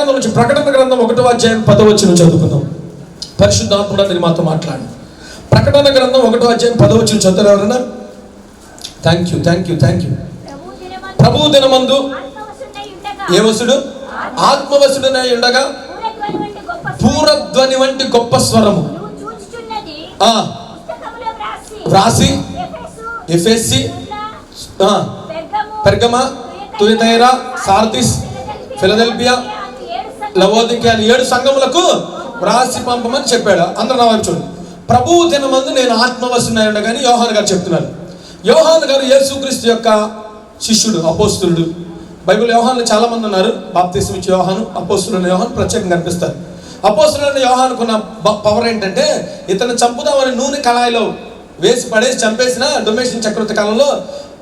గ్రంథం నుంచి ప్రకటన గ్రంథం 1వ అధ్యాయం 10వ వచనం చదువుకుందాం. పరిశుద్ధాత్ముడా మీరు మాతో మాట్లాడు. ప్రకటన గ్రంథం 1వ అధ్యాయం 10వ వచనం చదువుతారు ఎవరన్నా? Thank you. ప్రభువు దినమందు ఏ వసుడు? ఆత్మవసుడనై ఉండగా పూరధ్వని వంటి గొప్ప స్వరము వ్రాసి ఎఫెసీ, పెర్గమా, తుయతైరా, సార్దిస్, ఫిలదెల్ఫియా, లవోదికయ 7 సంఘములకు వ్రాసి పంపమని చెప్పాడు. అందరూ నా వైపు చూడండి. ప్రభువు దినమందు నేను ఆత్మవశుడై ఉండగాని యోహాను గారు చెప్తున్నారు. యోహాను గారు యేసుక్రీస్తు యొక్క శిష్యుడు, అపోస్తులుడు. బైబిల్ యోహాన్లు చాలా మంది ఉన్నారు. బాప్తిస్మం ఇచ్చే యోహాను, అపోస్తులైన యోహాను ప్రత్యేకంగా కనిపిస్తారు. అపోస్తులైన యోహానుకున్న పవర్ ఏంటంటే, ఇతను చంపుదామని నూనె కళాయిలో వేసి పడేసి చంపేసిన డొమేషన్ చక్రవర్తి కాలంలో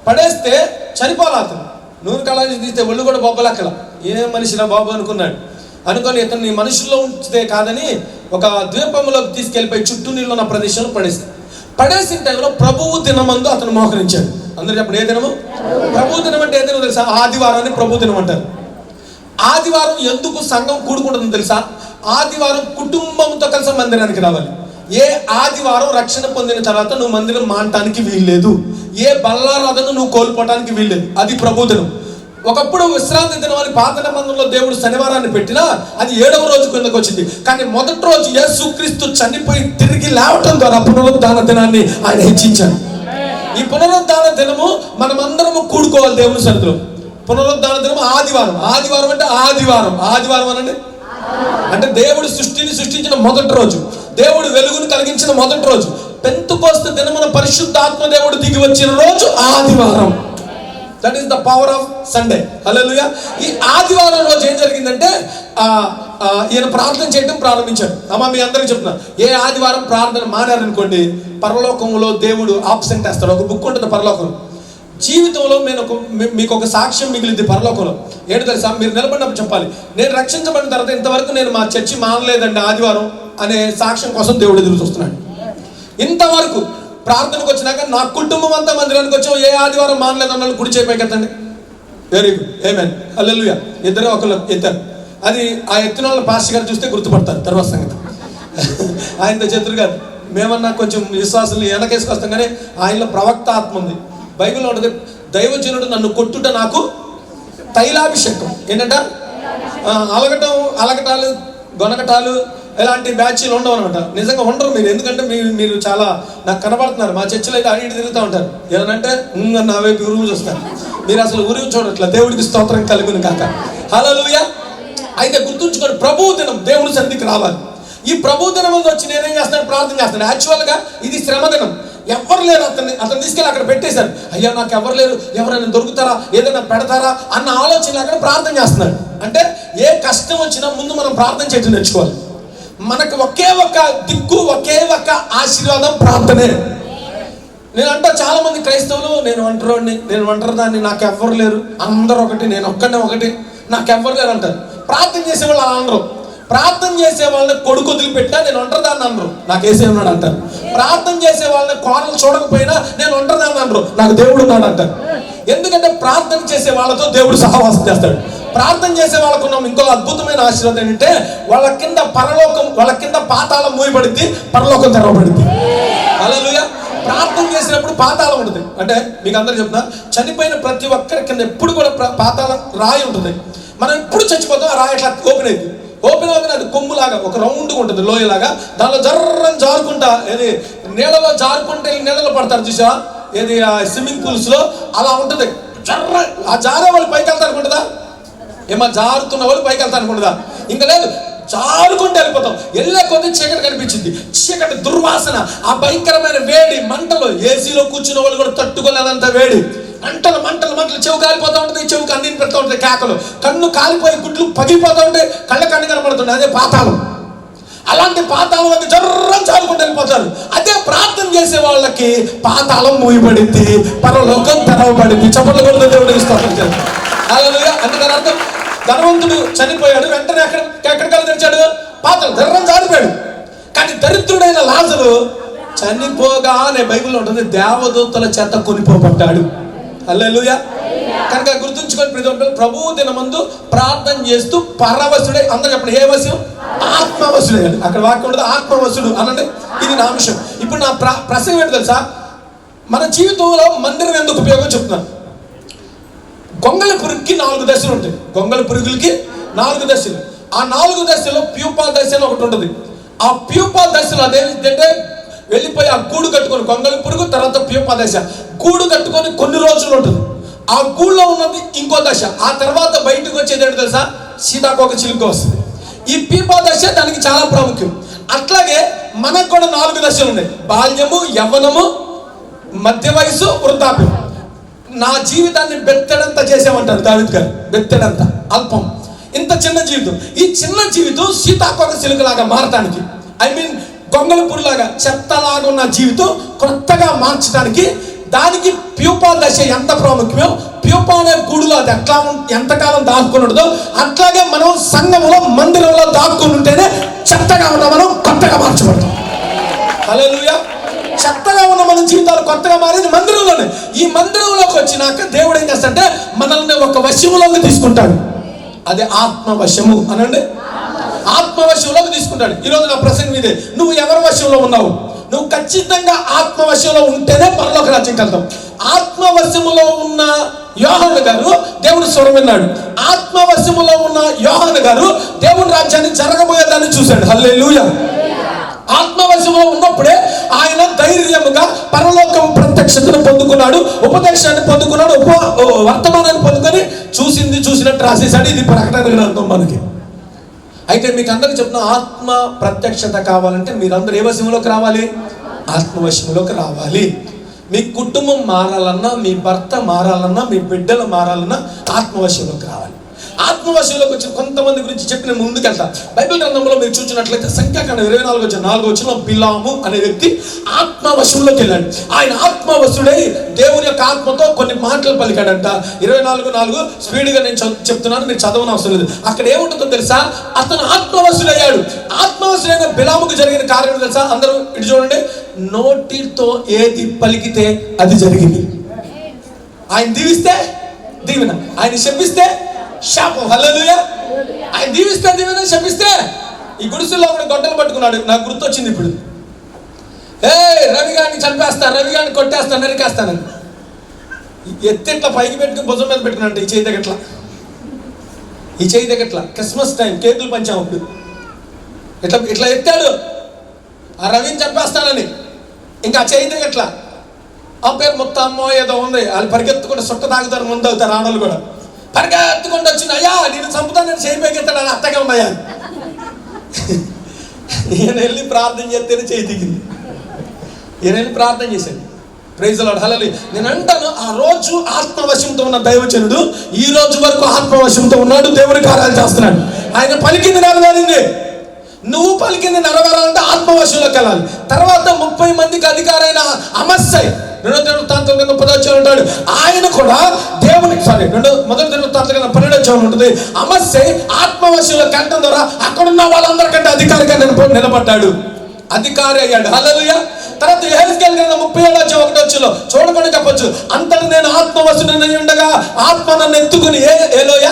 పడేస్తే చనిపోలే. అతను నూనె కళాయి తీస్తే ఒళ్ళు కూడా బొబ్బలక్కల. ఏ మనిషిరా బాబు అనుకొని ఇతన్ని మనుషుల్లో ఉంచితే కాదని ఒక ద్వీపంలోకి తీసుకెళ్ళిపోయి చుట్టూ నీళ్ళు ఉన్న ప్రదేశంలో పడేసిన టైంలో ప్రభువు దినమందు అతను మోకరించాడు. అందరూ చెప్పండి, ఏ దినము? ప్రభువు దినం అంటే ఏ దినం తెలుసా? ఆదివారాన్ని ప్రభు దినం అంటారు. ఆదివారం ఎందుకు సంఘం కూడుకుంటుందో తెలుసా? ఆదివారం కుటుంబంతో కలిసి మందిరానికి రావాలి. ఏ ఆదివారం రక్షణ పొందిన తర్వాత నువ్వు మందిరం మానటానికి వీల్లేదు. ఏ బల్లారాధన నువ్వు కోల్పోవటానికి వీల్లేదు. అది ప్రభు దినం. ఒకప్పుడు విశ్రాంతి దినం అని పాత నిబంధనలో దేవుడు శనివారాన్ని పెట్టినా అది 7వ రోజు కిందకు వచ్చింది. కానీ మొదటి రోజు యేసుక్రీస్తు చనిపోయి తిరిగి లేవటం ద్వారా పునరుద్ధాన దినాన్ని ఆయన హెచ్చించాడు. ఈ పునరుద్ధాన దినము మనమందరము కూడుకోవాలి దేవుని సన్నిధిలో. పునరుద్ధాన దినం ఆదివారం అంటే ఆదివారం అనండి. అంటే దేవుడు సృష్టిని సృష్టించిన మొదటి రోజు, దేవుడు వెలుగును కలిగించిన మొదటి రోజు, పెంతెకోస్తు దినమున పరిశుద్ధాత్మ దేవుడు దిగి వచ్చిన రోజు ఆదివారం. That is the power of Sunday. Hallelujah. ఈ ఆదివారం రోజు ఏం జరిగిందంటే ఈయన ప్రార్థన చేయడం ప్రారంభించాడు. మీ అందరికీ చెప్తున్నా, ఏ ఆదివారం ప్రార్థన మానారనుకోండి పరలోకంలో దేవుడు ఆబ్సెంట్ వేస్తాడు. ఒక బుక్ ఉంటుంది పరలోకం. జీవితంలో మీకు ఒక సాక్ష్యం మిగిలింది పరలోకంలో. ఏంటి తెలుసా? మీరు నిలబడినప్పుడు చెప్పాలి, నేను రక్షించబడిన తర్వాత ఇంతవరకు నేను మా చర్చి మానలేదండి ఆదివారం అనే సాక్ష్యం కోసం దేవుడు ఎదురు చూస్తున్నాడు. ఇంతవరకు ప్రార్థనకు వచ్చినాక నా కుటుంబం అంతా మందిరానికి వచ్చాం, ఏ ఆదివారం మానలేదు అన్న కుడి చేయిపోయి కదండి. వెరీ గుడ్, ఆమేన్, హల్లెలూయా. ఒకళ్ళు ఎత్తారు. అది ఆ ఎత్తిన వాళ్ళ పాస్టర్ గారు చూస్తే గుర్తుపడతారు తర్వాత సంగతి. ఆయనతో చెతురు కాదు, మేమన్నా కొంచెం విశ్వాసం వెనకేసుకొస్తాం, కానీ ఆయనలో ప్రవక్త ఆత్మ ఉంది. బైబిల్లో ఉంటుంది, దైవజనుడు నన్ను కొట్టుట నాకు తైలాభిషేకం. ఏంటంట? అలగటాలు గొనగటాలు ఇలాంటి బ్యాచ్లు ఉండవు అనమాట. నిజంగా ఉండరు మీరు, ఎందుకంటే మీరు చాలా నాకు కనబడుతున్నారు. మా చర్చలు అయితే అడిగి తిరుగుతూ ఉంటారు. ఏదనంటే నా వైపు ఉరువు చూస్తారు. మీరు అసలు ఉరువు చూడట్లా. దేవుడికి స్తోత్రం కలుగును కాక. హల్లెలూయా. అయితే గుర్తుంచుకోండి, ప్రభు దినం దేవుని సన్నిధికి రావాలి. ఈ ప్రభు దినం వచ్చి నేనేం చేస్తాను? ప్రార్థన చేస్తాను. యాక్చువల్గా ఇది శ్రమ దినం. ఎవరు లేరు, అతను తీసుకెళ్ళి అక్కడ పెట్టేశారు. అయ్యా నాకు ఎవరు లేరు, ఎవరైనా దొరుకుతారా, ఏదైనా పెడతారా అన్న ఆలోచన అక్కడ ప్రార్థన చేస్తున్నాడు. అంటే ఏ కష్టం వచ్చినా ముందు మనం ప్రార్థన చేయడం నేర్చుకోవాలి. మనకు ఒకే ఒక దిక్కు, ఒకే ఒక ఆశీర్వాదం ప్రార్థనే. నేను అంటా చాలా మంది క్రైస్తవులు, నేను ఒంటరిదాన్ని, నాకు ఎవ్వరు లేరు, అందరూ ఒకటి, నేను ఒక్కడే ఒకటి, నాకు ఎవ్వరు లేరు అంటారు. ప్రార్థన చేసేవాళ్ళు అలా అనరు. ప్రార్థన చేసే వాళ్ళని కొడుకు వదిలిపెట్టినా నేను ఒంటరిదాన్ని అనరు, నాకు ఏసే ఉన్నాడు అంటారు. ప్రార్థన చేసే వాళ్ళని కోడలు చూడకపోయినా నేను ఒంటరిదాన్ని అనరు, నాకు దేవుడు ఉన్నాడు అంటారు. ఎందుకంటే ప్రార్థన చేసే వాళ్ళతో దేవుడు సహవాసం చేస్తాడు. ప్రార్థన చేసే వాళ్ళకు ఉన్న ఇంకో అద్భుతమైన ఆశీర్వాదం ఏంటంటే వాళ్ళ కింద పాతాళం మూయబడింది, పరలోకం తెరవబడింది. హల్లెలూయా. ప్రార్థన చేసినప్పుడు పాతాళం ఉంటుంది. అంటే మీకు అందరూ చెప్తున్నా, చనిపోయిన ప్రతి ఒక్కరి కింద ఎప్పుడు కూడా పాతాళం రాయి ఉంటుంది. మనం ఎప్పుడు చచ్చిపోతాం, ఆ రాయి అట్లా ఓపెన్ అవుతుంది. అది కొమ్ములాగా ఒక రౌండ్గా ఉంటుంది, లోయలాగా. దానిలో జర్రని జారుకుంటా, ఏది నీళ్ళలో జారుకుంటే నీళ్ళలో పడతారు చూసా, ఏది స్విమ్మింగ్ పూల్స్ లో అలా ఉంటుంది. జర్ర ఆ జారే వాళ్ళు పైకి వెళ్తారు అనుకుంటుందా? జారుతున్న వాళ్ళు పైకి వెళ్తారు అనుకుంటుందా? ఇంకా లేదు, జారుకుంటూ వెళ్ళిపోతాం. వెళ్ళే కొద్ది చీకటి కనిపించింది, చీకటి దుర్వాసన, ఆ భయంకరమైన వేడి, మంటలు. ఏసీలో కూర్చున్న వాళ్ళు కూడా తట్టుకోలేదంత వేడి, మంటలు చెవు కాలిపోతూ ఉంటుంది, చెవుకి అన్ని పెడతా ఉంటుంది కేకలు, కన్ను కాలిపోయి గుడ్లు పగిలిపోతూ ఉంటాయి, కళ్ళు కనబడుతుంది. అదే పాతాళం. అలాంటి పాతాళం అది జర్రం చాలుకుంటూ వెళ్ళిపోతారు. అదే ప్రార్థన చేసే వాళ్ళకి పాతాళం మూయబడింది, పరలోకం తెరవబడింది. చప్పట్లు కొడుతూ దేవుడికి స్తోత్రం చేస్తారు. హల్లెలూయా. అందుకని అర్థం, ధనవంతుడు చనిపోయాడు, వెంటనే ఎక్కడికి తెరిచాడు? పాతాళం, జర్రం జారిపోయాడు. కానీ దరిద్రుడైన లాజరు చనిపోగానే బైబిల్లో ఉంటుంది, దేవదూతల చేత కొనిపోబడ్డాడు. హల్లెలూయా. కనుక గుర్తుంచుకొని ప్రతి ఒక్కరు ప్రభువు దినమందు ప్రార్థన చేస్తూ పరవశుడై, అందరూ చెప్పండి ఏ వశం? ఆత్మవశుడే. అక్కడ వాక్యం ఉండదు ఆత్మవశుడు అనండి. ఇది నా అంశం. ఇప్పుడు నా ప్రసంగం ఏంటి తెలుసా? మన జీవితంలో మందిరం ఎందుకు ఉపయోగం చెప్తున్నాను. గొంగళి పురుగుకి 4 దశలు ఉంటాయి. గొంగళి పురుగులకి 4 దశలు. ఆ 4 దశలో ప్యూపా దశ అని ఒకటి ఉంటుంది. ఆ ప్యూపా దశలో అదేంటంటే వెళ్ళిపోయి ఆ గూడు కట్టుకొని, గొంగళి పురుగు తర్వాత ప్యూపా దశ, గూడు కట్టుకొని కొన్ని రోజులు ఉంటుంది. ఆ గూడులో ఉన్నది ఇంకో దశ. ఆ తర్వాత బయటకు వచ్చేది ఏంటి తెలుసా? సీతాకోక చిలుక వస్తుంది. ఈ ప్యూపా దశ దానికి చాలా ప్రాముఖ్యం. అట్లాగే మనకు కూడా 4 దశలు ఉన్నాయి. బాల్యము, యవ్వనము, మధ్య వయసు, వృద్ధాప్యం. నా జీవితాన్ని బెత్తడంతా చేసామంటారు దావీదు గారు. బెత్తడంతా అల్పం, ఇంత చిన్న జీవితం. ఈ చిన్న జీవితం సీతాకోక చిలుకలాగా మారటానికి, గొంగళి పురుగులాగా చెత్తలాగా ఉన్న జీవితం కొత్తగా మార్చడానికి, దానికి ప్యూపా దశ ఎంత ప్రాముఖ్యమో, ప్యూపా అనే గూడులో అది ఎంతకాలం దాక్కుని ఉంటుందో, అట్లాగే మనం సంఘంలో మందిరంలో దాక్కుని ఉంటేనే చెత్తగా ఉన్న మనం కొత్తగా మార్చబడతాం. హల్లెలూయా. చెత్తగా ఉన్న మన జీవితాలు కొత్తగా మారేది మందిరంలోనే. ఈ మందిరంలోకి వచ్చినాక దేవుడు ఏం చేస్తాడంటే మనల్ని ఒక వశములోకి తీసుకుంటాడు. అదే ఆత్మవశము అనండి. ఆత్మవశంలోకి తీసుకుంటాడు. ఈరోజు నా ప్రసంగం ఇదే. నువ్వు ఎవరి వశంలో ఉన్నావు? నువ్వు ఖచ్చితంగా ఆత్మవశంలో ఉంటేనే పరలోక రాజ్యంకి వెళ్తావు. ఆత్మవశములో ఉన్న యోహాను గారు దేవుడు స్వరం విన్నాడు. ఆత్మవశములో ఉన్న యోహాను గారు దేవుని రాజ్యాన్ని జరగబోయేదాన్ని చూశాడు. హల్లెలూయా. ఆత్మవశంలో ఉన్నప్పుడే ఆయన ధైర్యముగా పరలోకం ప్రత్యక్షతను పొందుకున్నాడు, ఉపదేశాన్ని పొందుకున్నాడు, వర్తమానాన్ని పొందుకొని చూసినట్టు రాసేసాడు. ఇది ప్రకటన గ్రంథం మనకి. అయితే మీకు అందరికీ చెప్తున్నా, ఆత్మ ప్రత్యక్షత కావాలంటే మీరందరూ ఏ వశంలోకి రావాలి? ఆత్మవశంలోకి రావాలి. మీ కుటుంబం మారాలన్నా, మీ భర్త మారాలన్నా, మీ బిడ్డలు మారాలన్నా ఆత్మవశంలోకి రావాలి. ఆత్మవశంలోకి వచ్చిన కొంతమంది గురించి చెప్పి నేను ముందుకు వెళ్తా. బైబిల్ గ్రంథంలో మీరు చూసినట్లయితే సంఖ్యాకాండం 24:4 బిలాము అనే వ్యక్తి ఆత్మవశంలోకి వెళ్ళాడు. ఆయన ఆత్మవశుడై దేవుని యొక్క ఆత్మతో కొన్ని మాటలు పలికాడంట. 24:4 స్పీడ్గా నేను చెప్తున్నాను, మీరు చదవని అవసరం లేదు. అక్కడ ఏముంటుందో తెలుసా? అతను ఆత్మవశుడయ్యాడు. ఆత్మవశుడైన బిలాముకు జరిగిన కార్యం తెలుసా? అందరూ ఇటు చూడండి. నోటితో ఏది పలికితే అది జరిగింది. ఆయన దీవిస్తే దీవెన, ఆయన శపిస్తే శాపం. హల్లెలూయా. ఆయన దీవిస్తే దీవెన, శపిస్తే. ఈ గుడిసెల్లో కూడా గొడ్డలు పట్టుకున్నాడు. నాకు గుర్తొచ్చింది ఇప్పుడు. రవి గారిని చంపేస్తాను, రవి గారిని కొట్టేస్తాను, నరికేస్తానని ఎత్తిట్లా పైకి పెట్టుకుని భుజం మీద పెట్టుకున్నాడు. ఈ చేయి దగ్గట్లా, ఈ చేయి దగ్గట్లా. క్రిస్మస్ టైం కేకులు పంచాము. ఇట్లా ఇట్లా ఎత్తాడు ఆ రవిని చంపేస్తానని. ఇంకా ఆ చేయి దగ్గట్లా. ఆ పేరు మొత్తమ్మో ఏదో ఉంది. వాళ్ళు పరిగెత్తుకుంటే సుట్ట తాగుతారు, ముందు అవుతారు ఆడవాళ్ళు కూడా. పరిగెత్తుకుంటూ వచ్చింది. అయ్యా నేను చంపుతానని చేయి పైకెత్తాడు. అని అత్తగా ఉన్నాయా? ఈయన వెళ్ళి ప్రార్థన చేస్తేనే చేయి దిగింది. ఈయన వెళ్ళి ప్రార్థన చేశాడు. Praise the Lord. హల్లెలూయా. నేను అంటాను, ఆ రోజు ఆత్మవశంతో ఉన్న దైవజనుడు ఈ రోజు వరకు ఆత్మవశంతో ఉన్నాడు. దేవుని కార్యాలు చేస్తున్నాడు. ఆయన పలికింది నెరవేరింది. నువ్వు పలికింది నెరవేరాలంటే ఆత్మవశంలోకి వెళ్ళాలి. తర్వాత 30 మందికి అధికారైన అమస్సై 2వ దినవృత్తాంతం 10వ ఉంటాడు. ఆయన కూడా దేవుని మొదటి దినవృత్తాంతం 12వ ఉంటుంది. అమస్సై ఆత్మవశంలోకి వెళ్ళడం ద్వారా అక్కడున్న వాళ్ళందరికంటే అధికారిగా నిలబడ్డాడు, అధికారి అయ్యాడు. హల్లెలూయా. తర్వాత యెహెజ్కేలు గ్రంథం 37:1 చూడకుండా చెప్పొచ్చు. అంతటి నేను ఆత్మవశుడనై ఉండగా ఆత్మ నన్ను ఎత్తుకుని ఏలోయ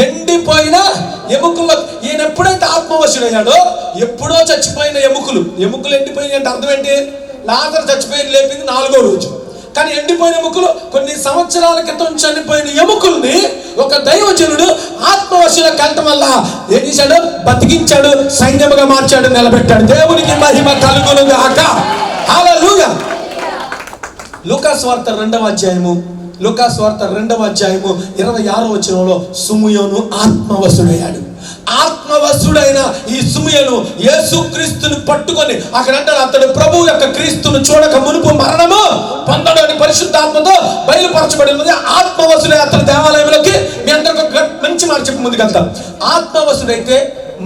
ఎండిపోయిన ఎముకల్లో. ఈయన ఎప్పుడైతే ఆత్మవశుడయ్యాడో ఎప్పుడో చచ్చిపోయిన ఎముకలు ఎండిపోయినాయి అంటే అర్థం ఏంటి? లాజరు చచ్చిపోయిన లేపింది 4వ రోజు. కానీ ఎండిపోయిన ఎముకలు, కొన్ని సంవత్సరాల క్రితం చనిపోయిన ఎముకల్ని ఒక దైవజనుడు ఆత్మవశంలోకి వెళ్ళటం వల్ల ఏం చేశాడు? బతికించాడు, సైన్యముగా మార్చాడు, నిలబెట్టాడు. దేవునికి మహిమ కలుగును గాక. హల్లెలూయా. లూకాసు వార్త 2వ అధ్యాయము 26వ వచనంలో సుమయోను ఆత్మవశుడయ్యాడు. ఆత్మవశుడైన ఈ సుమయోను యేసుక్రీస్తుని పట్టుకొని అక్కడ అంటాడు, అతడు ప్రభు యొక్క క్రీస్తును చూడక మునుపు మరణము పొందడు అని పరిశుద్ధాత్మతో బయలుపరచబడి ఉన్నది. ఆత్మవశుడై అతడు దేవాలయంలోకి. మీ అందరికి ఒక మంచి మాట చెప్పి ముందుకెళ్తాం. ఆత్మవశుడైతే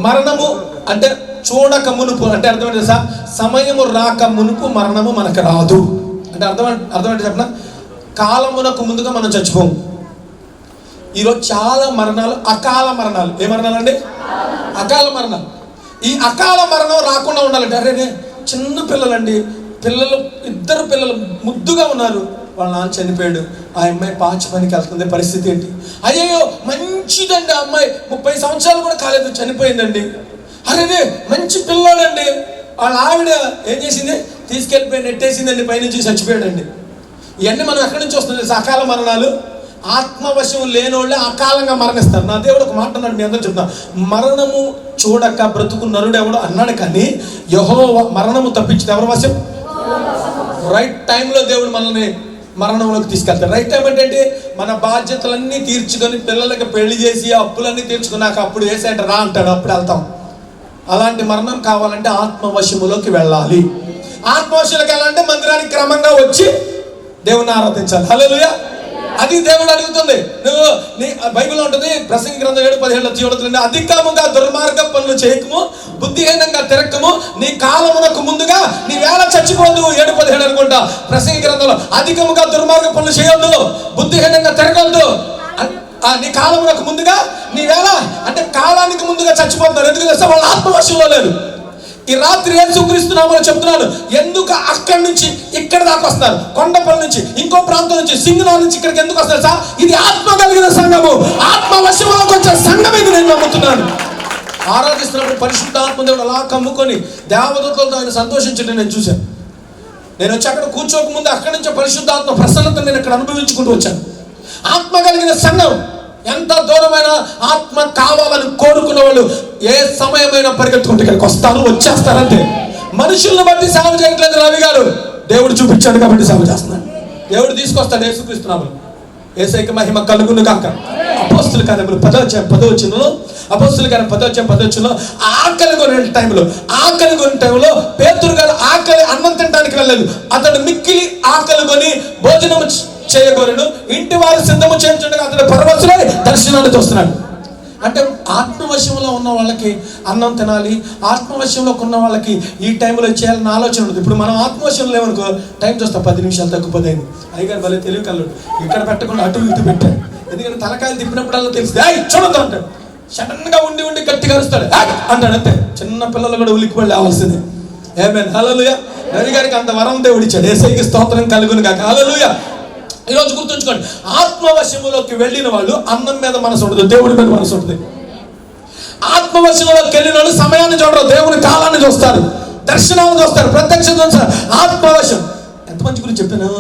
మరణము అంటే చూడక మునుపు అంటే అర్థం ఏంటి సార్? సమయము రాక మునుపు మరణము మనకు రాదు అంటే అర్థం చెప్పిన కాలమునకు ముందుగా మనం చచ్చిపోము. ఈరోజు చాలా మరణాలు అకాల మరణాలు. ఏ మరణాలండి? అకాల మరణాలు. ఈ అకాల మరణం రాకుండా ఉండాలంటే, అరే చిన్న పిల్లలండి, 2 పిల్లలు ముద్దుగా ఉన్నారు, వాళ్ళ నాన్న చనిపోయాడు, ఆ అమ్మాయి పాచి పనికి వెళ్తుంది, పరిస్థితి ఏంటి? అయ్యో మంచిదండి, ఆ అమ్మాయి 30 సంవత్సరాలు కూడా కాలేదు, చనిపోయిందండి. అరే మంచి పిల్లోడండి, వాళ్ళ ఆవిడ ఏం చేసింది, తీసుకెళ్ళిపోయి నెట్టేసిందండి, పైనుంచి చచ్చిపోయాడండి. ఇవన్నీ మనం ఎక్కడి నుంచి వస్తుంది? అకాల మరణాలు. ఆత్మవశం లేనోళ్ళే అకాలంగా మరణిస్తారు. నా దేవుడు ఒక మాట అన్నాడు, మీ అందరూ చెప్తున్నా, మరణము చూడక బ్రతుకు నరుడు ఎవడు అన్నాడు, కానీ యెహోవా మరణము తప్పించింది ఎవరి వశం? రైట్ టైంలో దేవుడు మనల్ని మరణంలోకి తీసుకెళ్తాడు. రైట్ టైం అంటే మన బాధ్యతలన్నీ తీర్చుకొని పిల్లలకి పెళ్లి చేసి అప్పులన్నీ తీర్చుకున్నాక అప్పుడు వేసేంట రా అంటాడు, అప్పుడు వెళ్తాం. అలాంటి మరణం కావాలంటే ఆత్మవశములోకి వెళ్ళాలి. ఆత్మవశంలోకి వెళ్ళాలంటే మందిరానికి క్రమంగా వచ్చి దేవుని ఆరాధించాలి. హల్లెలూయా. అది దేవుడు అడుగుతుంది. నువ్వు నీ బైబిల్లో ఉంటుంది, ప్రసంగి గ్రంథం 7:17 అధికముగా దుర్మార్గ పనులు చేయకము, బుద్ధిహీనంగా తిరగకము, నీ కాలమునకు ముందుగా నీ వేళ చచ్చిపోదు. 7:17 అనుకుంటా ప్రసంగి గ్రంథంలో. అధికముగా దుర్మార్గ పనులు చేయొద్దు, బుద్ధిహీనంగా తిరగొద్దు, నీ కాలమునకు ముందుగా నీ వేళ అంటే కాలానికి ముందుగా చచ్చిపోతున్నారు. ఎందుకు తెలుసా? వాళ్ళ ఆత్మవశంలో లేదు. ఈ రాత్రి యేసుక్రీస్తు నామములో చెప్తున్నాను, ఎందుకు అక్కడి నుంచి ఇక్కడ దాకా వస్తున్నారు? కొండపల్లి నుంచి, ఇంకో ప్రాంతం నుంచి, సింగనాల నుంచి ఇక్కడికి ఎందుకు వస్తారు సార్? ఇది ఆత్మ కలిగిన సంఘము, ఆత్మవశంలోకి వచ్చే సంఘం ఇది నేను నమ్ముతున్నాను. ఆరాధిస్తున్నప్పుడు పరిశుద్ధ ఆత్మదేవుడు అలా కమ్ముకొని దేవదూతలతో ఆయన సంతోషించడం నేను చూశాను. నేను వచ్చి అక్కడ కూర్చోకముందు అక్కడి నుంచి పరిశుద్ధ ఆత్మ ప్రసన్నత నేను ఇక్కడ అనుభవించుకుంటూ వచ్చాను. ఆత్మ కలిగిన సంఘం ఎంత దూరమైన ఆత్మ కావాలని కోరుకున్న వాళ్ళు ఏ సమయమైనా పరిగెత్తుకుంటే ఇక్కడికి వస్తారు, వచ్చేస్తారంటే. మనుషులను బట్టి సేవ చేయట్లేదు రవి గారు, దేవుడు చూపించాడు కాబట్టి సేవ చేస్తున్నాడు. దేవుడు తీసుకొస్తాడు. యేసుక్రీస్తునామములో యేసయ్యకి మహిమ కలుగును గాక. అపోస్తుల కార్యములు 10వ అపోస్తుల కార్యం 10వ ఆకలి కొనే టైంలో పేతురు గారు ఆకలి అన్నం తినడానికి వెళ్ళలేదు. అతడు మిక్కిలి ఆకలి కొని భోజనం చేయగోరును, ఇంటి వారు సిద్ధము చేయించుండగా అతడు పరవశులై దర్శనాన్ని చూస్తున్నాడు. అంటే ఆత్మవశంలో ఉన్న వాళ్ళకి అన్నం తినాలి, ఆత్మవశంలో ఉన్న వాళ్ళకి ఈ టైంలో చేయాలని ఆలోచన ఉంటుంది. ఇప్పుడు మనం ఆత్మవశంలో లేవనుకో, టైం చూస్తాం 10 నిమిషాలు తగ్గిపోయింది. అయ్యగారు భలే తెలివి కలడు, ఇక్కడ పెట్టకుండా అటు ఇటు పెట్టాడు. ఎందుకంటే తలకాయలు తిప్పినప్పుడల్లా తెలిస్తే చూడద్దు అంటాడు. సడన్ గా ఉండి గట్టిగా అరుస్తాడు అంటాడు, అంతే. చిన్న పిల్లలు కూడా ఉలిక్కిపడి లేవాల్సిందే. ఆమేన్. హల్లెలూయా. రవి గారికి అంత వరం దేవుడు ఇచ్చాడు. యేసయ్యకి స్తోత్రం కలుగును గాక. హల్లెలూయా. ఈరోజు గుర్తుంచుకోండి, ఆత్మవశములోకి వెళ్ళిన వాళ్ళు అన్నం మీద మనసు ఉండదు, దేవుడి మీద మనసు ఉంటుంది. ఆత్మవశంలోకి వెళ్ళిన వాళ్ళు సమయాన్ని చూడరు, దేవుని కాలాన్ని చూస్తారు, దర్శనాలను చూస్తారు, ప్రత్యక్ష చూస్తారు. ఆత్మవశం ఎంత మంచి గురించి చెప్పాను.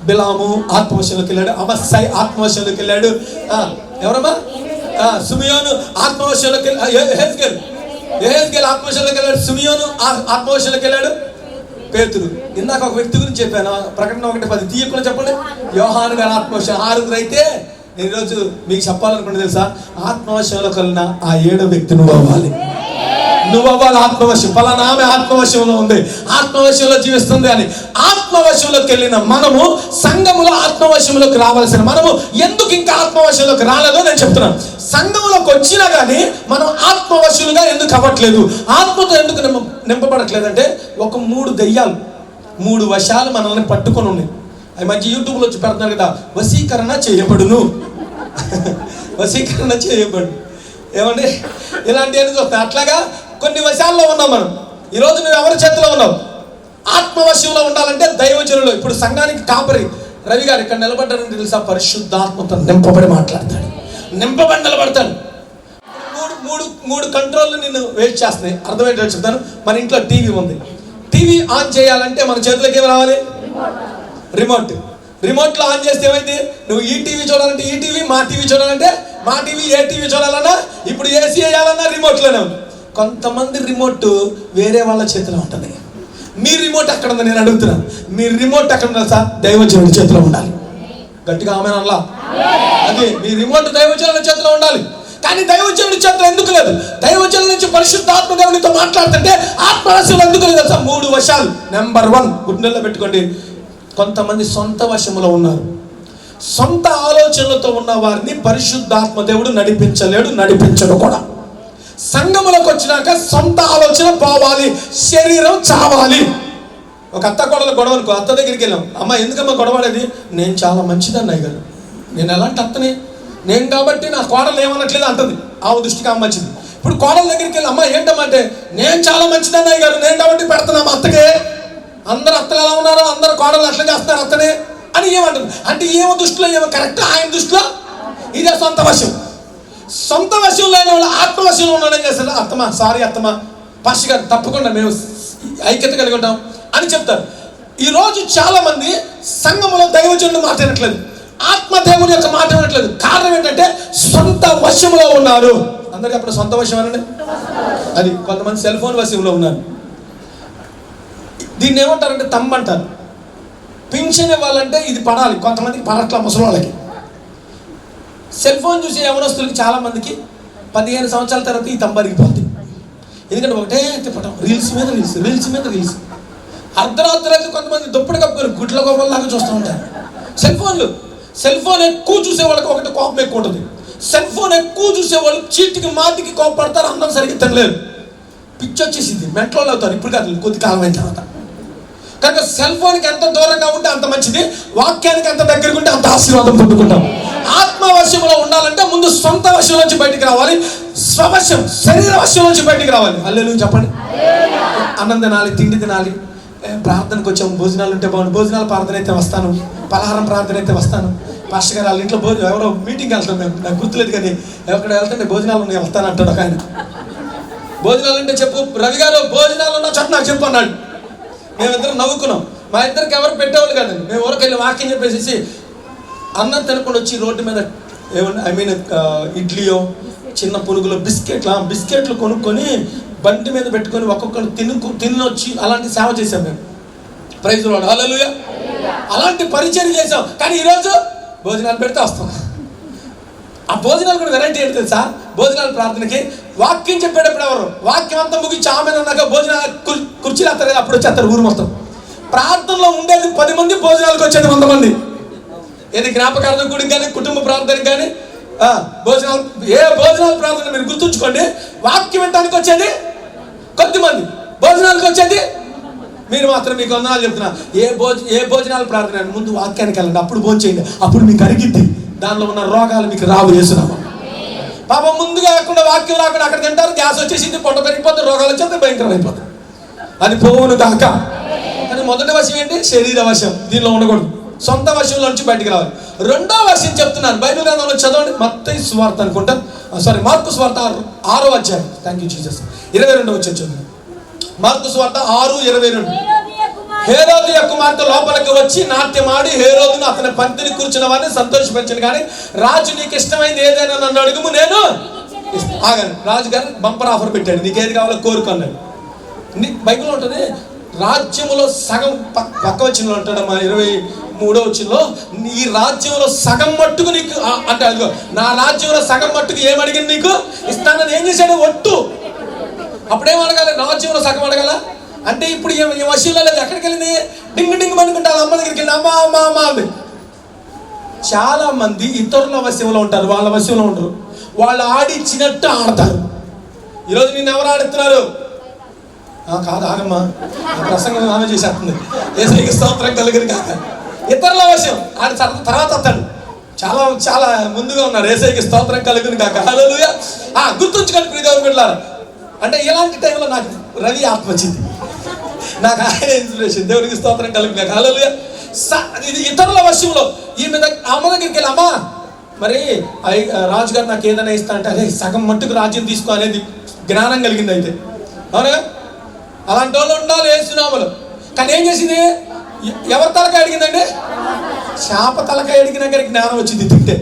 బిలాము ఆత్మవశంలోకి వెళ్ళాడు, అమస్సై ఆత్మవశంలోకి వెళ్ళాడు, ఎవరమ్మా సిమియోను ఆత్మవశంలోకి యెహెజ్కేలు ఆత్మవశంలోకి వెళ్ళాడు, సిమియోను ఆత్మవశంలోకి వెళ్ళాడు, పేతురు. ఇందాక ఒక వ్యక్తి గురించి చెప్పాను, ప్రకటన 1:10 తీయకుండా చెప్పండి. యోహాను గారి ఆత్మవశం 6 అయితే నేను ఈరోజు మీకు చెప్పాలనుకుంటే తెలుసా, ఆత్మవశంలో కలిగిన ఆ 7వ వ్యక్తి నువ్వు అవ్వాలి. ఆత్మవశం. ఫలానా ఆమె ఆత్మవశంలో ఉంది, ఆత్మవశంలో జీవిస్తుంది అని. ఆత్మవశంలోకి వెళ్ళిన మనము సంఘములో ఆత్మవశంలోకి రావాల్సిన మనము ఎందుకు ఇంకా ఆత్మవశంలోకి రాలేదో నేను చెప్తున్నాను. సంఘంలోకి వచ్చినా కానీ మనం ఆత్మవశులుగా ఎందుకు అవ్వట్లేదు, ఆత్మతో ఎందుకు నింపబడట్లేదంటే ఒక 3 దెయ్యాలు 3 వశాలు మనల్ని పట్టుకొని ఉన్నాయి. అవి మంచి యూట్యూబ్లో వచ్చి పెడుతున్నారు కదా, వశీకరణ చేయబడును వశీకరణ చేయబడు ఏమండి, ఇలాంటివన్నీ చూస్తాయి. అట్లాగా కొన్ని వశాల్లో ఉన్నాం మనం. ఈరోజు నువ్వు ఎవరి చేతిలో ఉన్నావు? ఆత్మవశంలో ఉండాలంటే దైవజనులు. ఇప్పుడు సంఘానికి కాపరి రవి గారు ఇక్కడ నిలబడ్డారని తెలుసా, పరిశుద్ధాత్మతో నింపబడి మాట్లాడతాడు, నింపబడి నిలబడతాడు. మూడు కంట్రోల్ నిన్ను వెయిట్ చేస్తున్నాయి. అర్థమయ్యేటట్టు చెప్తాను. మన ఇంట్లో టీవీ ఉంది, టీవీ ఆన్ చేయాలంటే మన చేతులకి ఏమి రావాలి? రిమోట్లో ఆన్ చేస్తే ఏమైంది? నువ్వు ఈ టీవీ చూడాలంటే ఈ టీవీ, మా టీవీ చూడాలంటే మా టీవీ, ఏ టీవీ చూడాలన్నా ఇప్పుడు ఏసీ వేయాలన్నా రిమోట్లోనే ఉంది. కొంతమంది రిమోట్ వేరే వాళ్ళ చేతిలో ఉంటుంది. మీ రిమోట్ ఎక్కడ ఉంది నేను అడుగుతున్నాను. మీ రిమోట్ ఎక్కడ ఉండాలి సార్? దైవజనుడి చేతిలో ఉండాలి. గట్టిగా ఆమేన్ అనలా? అదే మీ రిమోట్ దైవజనుడి చేతిలో ఉండాలి. కానీ దైవజనుడి చేతిలో ఎందుకు లేదు? దైవజనుల నుంచి పరిశుద్ధాత్మ దేవునితో మాట్లాడుతుంటే ఆత్మవశంలో ఎందుకు లేదు సార్? 3 వశాలు. నెంబర్ 1 గుండెల్లో పెట్టుకోండి. కొంతమంది సొంత వశంలో ఉన్నారు. సొంత ఆలోచనలతో ఉన్న వారిని పరిశుద్ధాత్మ దేవుడు నడిపించలేడు, నడిపించడు కూడా. సంఘములకు వచ్చినాక సొంత ఆలోచన పోవాలి, శరీరం చావాలి. ఒక అత్త కోడలు గొడవ అనుకో, అత్త దగ్గరికి వెళ్ళాం, అమ్మ ఎందుకమ్మా గొడవడేది? నేను చాలా మంచిది అన్నయ్య గారు, నేను ఎలాంటి అత్తని, నేను కాబట్టి నా కోడలు ఏమనట్లేదు అంటది. ఆమె దృష్టికి ఆమె మంచిది. ఇప్పుడు కోడల దగ్గరికి వెళ్ళి, అమ్మ ఏంటమ్మా అంటే, నేను చాలా మంచిది అన్నయ్య గారు, నేను కాబట్టి పెడుతున్నా మా అత్తకే. అందరు అత్తలు ఎలా ఉన్నారో అందరు కోడలు అట్లా చేస్తున్నారు అత్తనే అని ఏమంటారు అంటే ఏమో దృష్టిలో ఏమో కరెక్ట్, ఆయన దృష్టిలో ఇదే సొంత వశం. సొంత వశం లేని వాళ్ళు ఆత్మవశంలో ఉండడం చేస్తారు. అత్తమా సారీ అత్తమా పాస్టర్ గారు తప్పకుండా మేము ఐక్యత కలిగి ఉంటాం అని చెప్తారు. ఈరోజు చాలా మంది సంఘములో దైవజనుడు మాట వినట్లేదు, ఆత్మదేవుని యొక్క మాట వినట్లేదు. కారణం ఏంటంటే సొంత వశంలో ఉన్నారు. అందరికీ అప్పుడు సొంత వశం అనండి. అది కొంతమంది సెల్ ఫోన్ వశంలో ఉన్నారు. దీన్ని ఏమంటారంటే తమ్మంటారు. పింఛన్ ఇవ్వాలంటే ఇది పడాలి, కొంతమందికి పడట్ల ముసలి వాళ్ళకి. సెల్ ఫోన్ చూసి యవనస్తులకి చాలా మందికి 15 సంవత్సరాల తర్వాత ఈ తమ్మరిగిపోద్ది. ఎందుకంటే ఒకటే తిప్పటం, రీల్స్ మీద రీల్స్, రీల్స్ మీద రీల్స్. అర్ధరాత్రి అయితే కొంతమంది దుప్పటి కప్పుకొని గుడ్ల గొప్పలాగా చూస్తూ ఉంటారు. సెల్ ఫోన్ ఎక్కువ చూసే వాళ్ళకి ఒకటి కోపం ఎక్కువ ఉంటుంది. సెల్ ఫోన్ ఎక్కువ చూసే వాళ్ళు చీటికి మాటికి కోపడతారు, అందరం సరిగ్గా తినలేరు, పిచ్చి వచ్చేసింది, మెంటల్ అవుతారు. ఇప్పుడు కాదు, కొద్ది కాలం అయిన తర్వాత. కనుక సెల్ ఫోన్కి ఎంత దూరంగా ఉంటే అంత మంచిది, వాక్యానికి ఎంత దగ్గరగా ఉంటే అంత ఆశీర్వాదం పొందుకుంటాం. ఆత్మవశంలో ఉండాలంటే ముందు సొంత వశం నుంచి బయటికి రావాలి, స్వవశం శరీర వశం నుంచి బయటికి రావాలి. హల్లెలూయా చెప్పండి. అన్నం తినాలి, తిండి తినాలి, ప్రార్థనకు వచ్చాము, భోజనాలు ఉంటే బాగుంది, భోజనాలు ప్రార్థన అయితే వస్తాను, పలహారం ప్రార్థన అయితే వస్తాను. పాస్టర్ గారు వాళ్ళ ఇంట్లో ఎవరో మీటింగ్కి వెళ్తాం, మేము నాకు గుర్తులేదు కానీ ఎక్కడ వెళ్తుంటే భోజనాలు ఉన్నాయి వస్తాను అంటాడు ఒక ఆయన. భోజనాలు అంటే చెప్పు రవి గారు, భోజనాలు ఉన్న చోట నాకు చెప్పు అన్నాడు. మేమిద్దరం నవ్వుకున్నాం. మా ఇద్దరికి ఎవరు పెట్టేవాళ్ళు కాదండి. మేము ఎవరికి వెళ్ళి వాక్యం చెప్పేసి అన్నం తినకుండా వచ్చి రోడ్డు మీద ఇడ్లీయో చిన్న పునుగులో బిస్కెట్లు కొనుక్కొని బండి మీద పెట్టుకొని ఒక్కొక్కరు తినొచ్చి అలాంటి సేవ చేసాం మేము. ప్రైజ్ లార్డ్, హల్లెలూయా. అలాంటి పరిచయం చేసాం. కానీ ఈరోజు భోజనాలు పెడితే వస్తాం. ఆ భోజనాలు కూడా వెరైటీ ఏంటి తెలుసా? భోజనాలు ప్రార్థనకి వాక్యం చెప్పేటప్పుడు ఎవరు వాక్యం అంతా ముగించి ఆమె అన్నాక భోజనాలు కుర్చీలు వస్తారు, అప్పుడు వచ్చేస్తారు ఊరు మొత్తం. ప్రార్థనలో ఉండేది 10 మంది, భోజనాలకు వచ్చేది 100 మంది. ఏది జ్ఞాపకార్థం గుడికి కానీ కుటుంబ ప్రార్థనకి కానీ భోజనాలు, ఏ భోజనాలు ప్రార్థన మీరు గుర్తుంచుకోండి. వాక్యం వినడానికి వచ్చేది కొద్దిమంది, భోజనాలకు వచ్చేది మీరు మాత్రం. మీకు వందనాలు చెప్తున్నా, ఏ భోజనాలు ప్రార్థన ముందు వాక్యానికి వెళ్ళండి, అప్పుడు భోజనం చేయండి, అప్పుడు మీకు అరిగిద్ది, దానిలో ఉన్న రోగాలు మీకు రావు. చేస్తున్నాము పాపం ముందుగా కాకుండా వాక్యం రాకుండా అక్కడ తింటారు, గ్యాస్ వచ్చేసింది, పొట్ట పెరిగిపోతుంది, రోగాలు వచ్చేస్తే భయంకరం అయిపోతుంది. అది పోవును కాక. కానీ మొదటి వశం ఏంటి? శరీర వశం. దీనిలో ఉండకూడదు, సొంత వశంలో నుంచి బయటికి రావాలి. రెండో వశం చెప్తున్నాను, బైబిల్ గ్రంథంలో చదవండి. మత్తయి సువార్త అనుకుంటా, మార్కు సువార్త 6వ అధ్యాయం. Thank you Jesus. 22వ వచనం చదువు. మార్కు సువార్త 6:22. హేరోదియ కుమార్తె లోపలికి వచ్చి నాట్యమాడి హేరోదును అతని పంక్తిని కూర్చున్న వారిని సంతోషపరిచాను. కానీ రాజు నీకు ఇష్టమైంది ఏదైనా నన్ను అడుగుము, నేను ఆగాను. రాజు గారు బంపర్ ఆఫర్ పెట్టాడు, నీకు ఏది కావాలో కోరుకున్నాడు. బైబిల్లో ఉంటుంది, రాజ్యములో సగం పక్క వచ్చిన ఉంటాడమ్మా 23వ వచనంలో, ఈ రాజ్యంలో సగం మట్టుకు నీకు అంటే అదిగో నా రాజ్యంలో సగం మట్టుకు ఏమడిగింది నీకు ఇస్తానని ఏం చేశాడు? ఒట్టు. అప్పుడేం అడగాలి? రాజ్యంలో సగం అడగాల అంటే ఇప్పుడు ఈ వశంలో లేదు. ఎక్కడికి వెళ్ళింది? డింగ్ డింగ్ అనుకుంటారు, అమ్మ దగ్గరికి వెళ్ళి అమ్మా అమ్మ అమ్మ అంది. చాలా మంది ఇతరుల వశంలో ఉంటారు, వాళ్ళ వశంలో ఉంటారు. వాళ్ళు ఆడిచ్చినట్టు ఆడతారు. ఈరోజు నిన్ను ఎవరు ఆడుతున్నారు? కాదు ఆగమ్మా, ప్రసంగం ఆమె చేసేస్తుంది. యేసయ్యకి స్తోత్రం కలుగును కాక. ఇతరుల వశం ఆడి తర్వాత వస్తాడు. చాలా చాలా ముందుగా ఉన్నారు. యేసయ్యకి స్తోత్రం కలుగును కాక. హల్లెలూయా. గుర్తుంచుకోండి ప్రియదేవుని బిడ్డలారా. అంటే ఇలాంటి టైంలో నాకు రవి ఆత్మ వచ్చింది, నాకు ఆయన ఇన్స్పిరేషన్. దేవునికి స్తోత్రం కలుగును కాక. హల్లెలూయా. ఇది ఇతరుల వశంలో. ఈమె అమ్మ దగ్గరికి వెళ్ళి, అమ్మా మరి రాజుగారు నాకు ఏదైనా ఇస్తా అంటే, అదే సగం మట్టుకు రాజ్యం తీసుకో అనేది జ్ఞానం కలిగింది. అయితే అవునా? అలాంటి వాళ్ళు ఉండాలి యేసునామములో. కానీ ఏం చేసింది? ఎవరి తలకాయ అడిగిందండి? చేప తలకాయ అడిగిన దగ్గరికి జ్ఞానం వచ్చింది. తింటే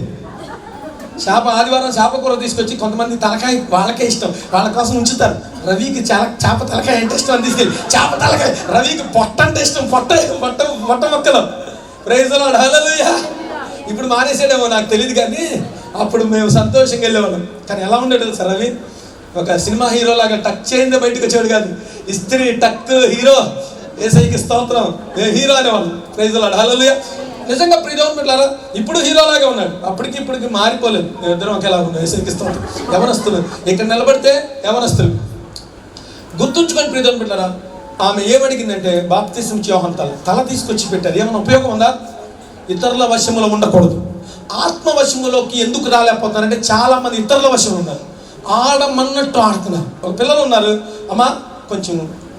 చేప, ఆదివారం చేప కూర తీసుకొచ్చి కొంతమంది తలకాయ వాళ్ళకే ఇష్టం, వాళ్ళ కోసం ఉంచుతారు. రవికి చేప తలకాయ అంటే ఇష్టం అని తీసుకెళ్ళి చేప తలకాయ, రవికి పొట్ట అంటే ఇష్టం, పొట్ట మొక్కలు. ప్రైజ్ ది లార్డ్, హల్లెలూయా. ఇప్పుడు మానేసాడేమో నాకు తెలియదు, కానీ అప్పుడు మేము సంతోషంగా వెళ్ళేవాళ్ళం. కానీ ఎలా ఉండేది తెలుసా రవి? ఒక సినిమా హీరో లాగా టచ్ చేయిందే బయటకు వచ్చాడు కాదు, ఇస్త్రీ టక్ హీరో. యేసయ్యకి స్తోత్రం, హీరో అనేవాళ్ళు. ప్రైజ్ ది లార్డ్, హల్లెలూయా. నిజంగా ప్రియదేవుని బిడ్డలారా, ఇప్పుడు హీరోలాగే ఉన్నాడు, అప్పటికి ఇప్పటికి మారిపోలేదు. మేమిద్దరం ఒకేలా ఉన్నాం. యేసయ్యకి స్తోత్రం. యవనస్తులు ఇక్కడ నిలబడితే యవనస్తులు గుర్తుంచుకొని ప్రియదేవుని బిడ్డలారా, ఆమె ఏమడిగిందంటే బాప్తిసం యోహాను తల తీసుకొచ్చి పెట్టారు. ఏమైనా ఉపయోగం ఉందా? ఇతరుల వశములో ఉండకూడదు. ఆత్మ వశములోకి ఎందుకు రాలేకపోతున్నారంటే చాలా మంది ఇతరుల వశంలో ఉన్నారు, ఆడమన్నట్టు ఆడుతున్నారు. ఒక పిల్లలు ఉన్నారు, అమ్మా కొంచెం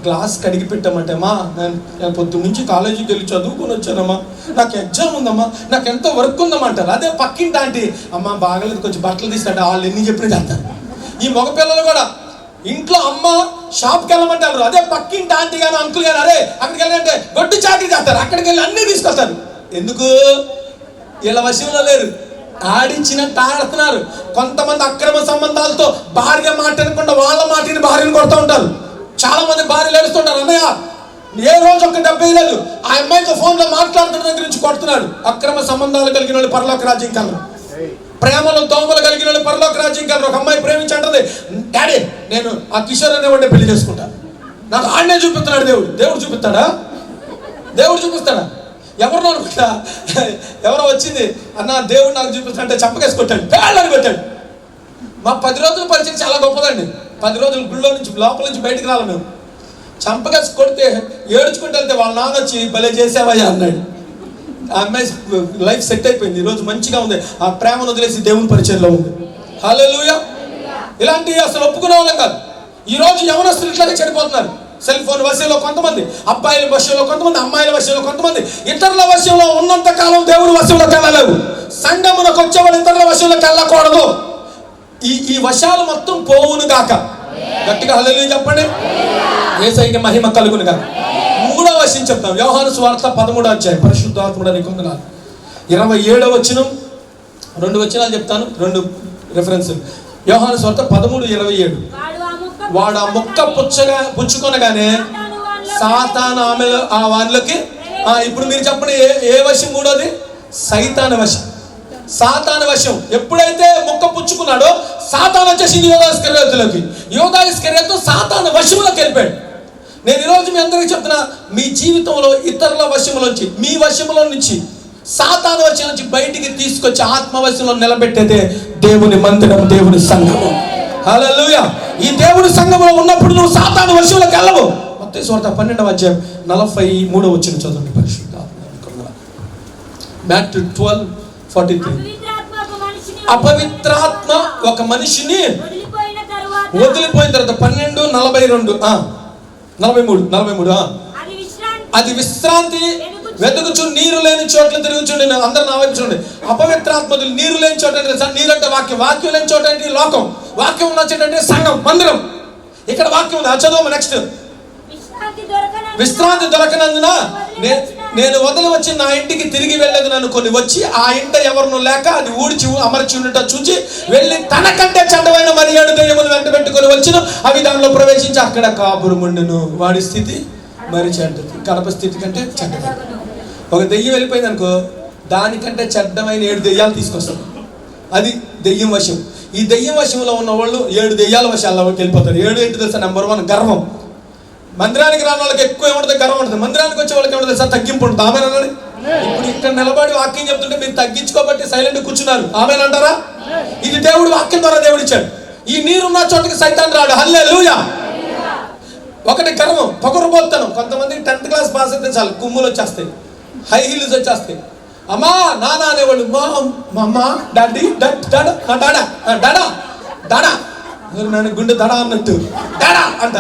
గ్లాస్ కడిగి పెట్టామంటే అమ్మా నేను పొద్దు నుంచి కాలేజీకి వెళ్ళి చదువుకొని వచ్చానమ్మా, నాకు ఎగ్జామ్ ఉందమ్మా, నాకు ఎంతో వర్క్ ఉందమ్మా అంటారు. అదే పక్కింటి ఆంటీ అమ్మ బాగలేదు కొంచెం బట్టలు తీసుకుంటే వాళ్ళు ఎన్ని చెప్పినా చేస్తారు. ఈ మగపిల్లలు కూడా ఇంట్లో అమ్మ షాప్కి వెళ్ళమంటారు, అదే పక్కింటి ఆంటీ కానీ అంకుల్ కానీ అరే అక్కడికి వెళ్ళాలంటే గొడ్డు చాకరీ చేస్తారు, అక్కడికి వెళ్ళి అన్నీ తీసుకొస్తారు. ఎందుకు? వీళ్ళ వశంలో లేరు, ఆడించినట్టు ఆడుతున్నారు. కొంతమంది అక్రమ సంబంధాలతో భార్య మాట వినకుండా వాళ్ళ మాటని భార్యను కొడుతూ ఉంటారు. చాలా మంది భార్యలు ఏడుస్తుంటారు, అన్నయ్య ఏ రోజు ఒక్క డబ్బే లేదు, ఆ అమ్మాయితో ఫోన్లో మాట్లాడుతున్న దగ్గర నుంచి కొడుతున్నాడు. అక్రమ సంబంధాలు కలిగిన వాళ్ళు పరలోక రాజ్యం కలరు, ప్రేమలో దోమలు కలిగిన వాళ్ళు పరలోక రాజ్యం కలరు. ఒక అమ్మాయి ప్రేమించంటది, డాడీ నేను ఆ కిషోర్ అనేవాడిని పెళ్లి చేసుకుంటాను, నాకు ఆడనే చూపిస్తున్నాడు దేవుడు. దేవుడు చూపిస్తాడా? దేవుడు చూపిస్తాడా? ఎవరినో అనుకుంటా, ఎవరో వచ్చింది అన్న దేవుడు నాకు చూపిస్తాడంటే చంపకేసి కొట్టాడు, పేళ్ళని కొట్టాడు. మా 10 రోజుల పరిచయం చాలా గొప్పదండి. 10 రోజులు గుళ్ళో నుంచి లోపల నుంచి బయటకు రాలి మేము. చంపకేసి కొడితే ఏడ్చుకుంటూ వెళ్తే వాళ్ళ నాన్న వచ్చి భలే చేసావయ్యా అన్నాడు. ఆ అమ్మాయి లైఫ్ సెట్ అయిపోయింది, ఈరోజు మంచిగా ఉంది, ఆ ప్రేమను వదిలేసి దేవుని పరిచయంలో ఉంది. హల్లెలూయా. ఇలాంటివి అసలు ఒప్పుకునే వాళ్ళం కాదు. ఈరోజు యవనస్తులు ఇట్లాగే చెడిపోతున్నారు. సెల్ ఫోన్ వశంలో కొంతమంది, అబ్బాయిల వశంలో కొంతమంది, అమ్మాయిల వశంలో కొంతమంది. ఇతరుల వశంలో ఉన్నంత కాలం దేవుని వశంలోకి వెళ్ళలేవు. సంఘమునకు వచ్చేవాళ్ళు ఇతరుల వశంలోకి వెళ్ళకూడదు. ఈ వశాలు మొత్తం పోవును గాక. గట్టిగా హల్లెలూయా చెప్పండి. యేసయ్యకి మహిమ కలుగును గాక. 3వ వచనం చెప్తాం. యోహాను సువార్త 13వ అధ్యాయం. పరిశుద్ధాత్ముడు నీకు వందనాలు. 27వ వచనం, 2 వచనాలు చెప్తాను, 2 రిఫరెన్సులు. యోహాను సువార్త 13:27. వాడు ఆ మొక్క పుచ్చుకొనగానే సాతాను ఆమె ఆ వానిలోకి. ఇప్పుడు మీరు చెప్పండి, ఏ వశం? 3వది సైతాను వశం. సాతాను వశం. ఎప్పుడైతే మొక్క పుచ్చుకున్నాడో సాతాను వచ్చేసి యోధా ఇస్కరియోతులోకి. యోధా ఇస్కరియోతు సాతాను వశంలోకి వెళ్ళిపోయాడు. నేను ఈరోజు మీ అందరికీ చెప్తున్నా, మీ జీవితంలో ఇతరుల వశంలోంచి, మీ వశంలో నుంచి, సాతాను వశం నుంచి బయటికి తీసుకొచ్చి ఆత్మవశంలో నిలబెట్టేదే దేవుని మందిరం, దేవుని సంఘము. హల్లెలూయా. ఈ దేవుని సంఘంలో ఉన్నప్పుడు నువ్వు సాతాను వశంలోకి వెళ్ళవు. మత్తయి సువార్త 12వ అధ్యాయం 43వ వచనం చదవండి. పరిశుద్ధాత్మ Matthew 12:43. అపవిత్రాత్మ ఒక మనిషిని వదిలిపోయిన తర్వాత 12:42 43 అది విశ్రాంతి వెతుకుచు నీరు లేని చోట్ల తిరుగుచుండి. అందరు నా వైపు చూడండి. అపవిత్రాత్మలు నీరు లేని చోట అంటే, నీరు అంటే వాక్యం, వాక్యం లేని చోట అంటే లోకం, వాక్యం ఉన్న చోట అంటే సంఘం, మందిరం. ఇక్కడ వాక్యం ఉంది, చదువు. నెక్స్ట్, విశ్రాంతి దొరకనందున నేను వదిలి వచ్చి నా ఇంటికి తిరిగి వెళ్ళదు నన్ను కొన్ని వచ్చి ఆ ఇంట ఎవరినో లేక అది ఊడ్చి అమర్చి ఉండట చూచి వెళ్ళి తనకంటే చెడ్డమైన మరి 7 దెయ్యములు వెంట పెట్టుకొని వచ్చిన అవి దానిలో ప్రవేశించి అక్కడ కాపురముండెను. వాడి స్థితి మరి చెడ్డది, కడప స్థితి కంటే చెడ్డది. ఒక దెయ్యం వెళ్ళిపోయింది అనుకో, దానికంటే చెడ్డమైన 7 దెయ్యాలు తీసుకొస్తాం. అది దెయ్యం వశం. ఈ దెయ్యం వశంలో ఉన్న వాళ్ళు 7 దెయ్యాల వశాల్లోకి వెళ్ళిపోతారు. 7 ఏంటి తెలుసా? నెంబర్ 1 గర్వం. మందిరానికి రాని వాళ్ళకి ఎక్కువ ఏముంటుంది? గర్వం ఉంటుంది. మందిరానికి వచ్చే వాళ్ళకి ఏముంటుంది తెలుసా? తగ్గింపు ఉంటుంది. ఆమెనండి. ఇప్పుడు ఇక్కడ నిలబడి వాక్యం చెప్తుంటే మీరు తగ్గించుకోబట్టి సైలెంట్ కూర్చున్నారు. ఆమెనంటారా? ఇది దేవుడు వాక్యం ద్వారా దేవుడు ఇచ్చాడు. ఈ నీరున్న చోటకి సైతాన్ రాడు. హల్లెలూయా. ఒకటి గర్వం, పొగరుబోత్తనం. కొంతమందికి 10th క్లాస్ పాస్ అయితే చాలు కుమ్ములు వచ్చేస్తాయి, హై హీల్స్ వచ్చేస్తాయి. అమ్మా నాన్న అనేవాళ్ళు మా డాడీ డాడా నన్ను గుండె దడా అన్నట్టు డాడా అంట.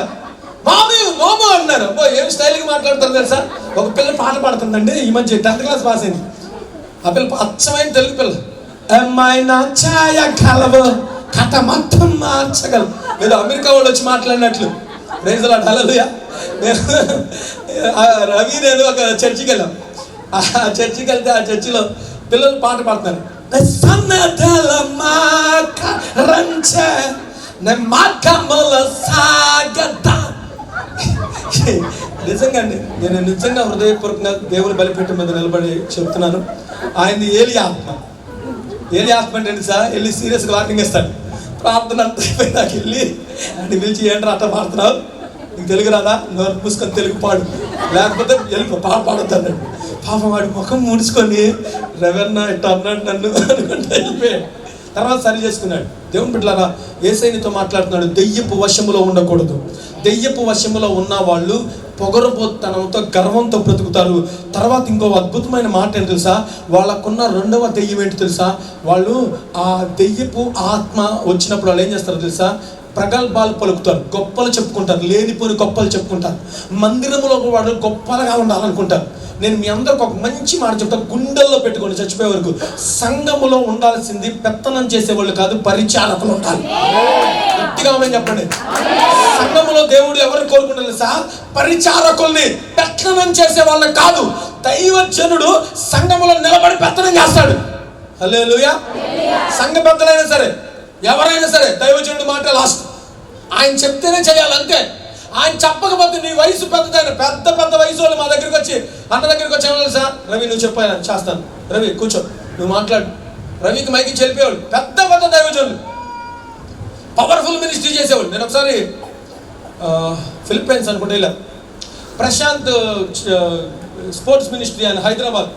మామీ మామూ అన్నారు. ఏం స్టైల్గా మాట్లాడతారు తెలుసా? ఒక పిల్ల పాట పాడుతుందండి ఈ మధ్య, 10th క్లాస్ పాస్ అయింది. ఆ పిల్ల అచ్చమైన తెలుగు పిల్ల. అమ్మాయి నా ఛాయ కలవ కథ మొత్తం మార్చగలవు. ఏదో అమెరికా వాళ్ళు వచ్చి మాట్లాడినట్లు. Praise Lord. హల్లెలూయా. రవి నేను ఒక చర్చికి వెళ్ళాం. ఆ చర్చికి వెళ్తే ఆ చర్చిలో పిల్లలు పాట పాడుతున్నారు. నిజంగా అండి, నేను నిజంగా హృదయపూర్వకంగా దేవుని బలిపీఠం మీద నిలబడి చెప్తున్నాను. ఆయనది ఏలి ఆత్మ. ఏలి ఆత్మ అంటే సార్ వెళ్ళి సీరియస్గా వార్నింగ్ ఇస్తాడు. ప్రార్థన అంత అయిపోయినాక వెళ్ళి అంటే పిలిచి ఏంట్రా అట్లా పాడుతున్నావు, నీకు తెలుగు రాదా, నోరు మూసుకొని తెలుగు పాడు, లేకపోతే వెళ్ళిపో పాడతాడు. పాపం వాడి ముఖం ముడుచుకొని రెవెన్న ఇట్లా అన్నాడు నన్ను అనుకుంటా వెళ్ళిపోయాడు. తర్వాత సరి చేసుకున్నాడు. దేవుని బిడ్డలారా, యేసయ్యతో మాట్లాడుతున్నాడు. దెయ్యపు వశములో ఉండకూడదు. దెయ్యపు వశములో ఉన్న వాళ్ళు పొగరుబోత్తనంతో గర్వంతో బ్రతుకుతారు. తర్వాత ఇంకో అద్భుతమైన మాట ఏంటి తెలుసా? వాళ్ళకున్న 2వ దెయ్యం ఏంటి తెలుసా? వాళ్ళు ఆ దెయ్యపు ఆత్మ వచ్చినప్పుడు వాళ్ళు ఏం చేస్తారో తెలుసా? ప్రగల్భాలు పలుకుతారు, గొప్పలు చెప్పుకుంటారు, లేనిపోని గొప్పలు చెప్పుకుంటారు. మందిరంలో వాడు గొప్పలుగా ఉండాలనుకుంటారు. నేను మీ అందరికి ఒక మంచి మాట చెప్తాను, గుండెల్లో పెట్టుకోండి చచ్చిపోయే వరకు. సంఘములో ఉండాల్సింది పెత్తనం చేసేవాళ్ళు కాదు, పరిచారకులు ఉండాలి. గట్టిగా చెప్పండి. సంఘములో దేవుడు ఎవరు కోరుకుంటారు సార్? పరిచారకుల్ని. పెత్తనం చేసే వాళ్ళని కాదు. దైవజనుడు సంఘములో నిలబడి పెత్తనం చేస్తాడు. హల్లెలూయా. సంఘ పెద్దలైనా సరే, ఎవరైనా సరే, దైవజనుడు మాట లాస్ట్. ఆయన చెప్తేనే చేయాలి, అంతే. ఆయన చెప్పకపోతే, నీ వయసు పెద్దదైన పెద్ద పెద్ద వయసు వాళ్ళు మా దగ్గరికి వచ్చి, అన్న దగ్గరికి వచ్చి ఏమన్నా సార్, రవి నువ్వు చెప్పాను చేస్తాను, రవి కూర్చో నువ్వు మాట్లాడు, రవికి మైకి చెల్లిపోయేవాళ్ళు పెద్ద పెద్ద దైవజనులు, పవర్ఫుల్ మినిస్ట్రీ చేసేవాళ్ళు. నేను ఒకసారి ఫిలిప్పైన్స్ అనుకుంటే ఇలా, ప్రశాంత్ స్పోర్ట్స్ మినిస్ట్రీ ఆయన హైదరాబాద్,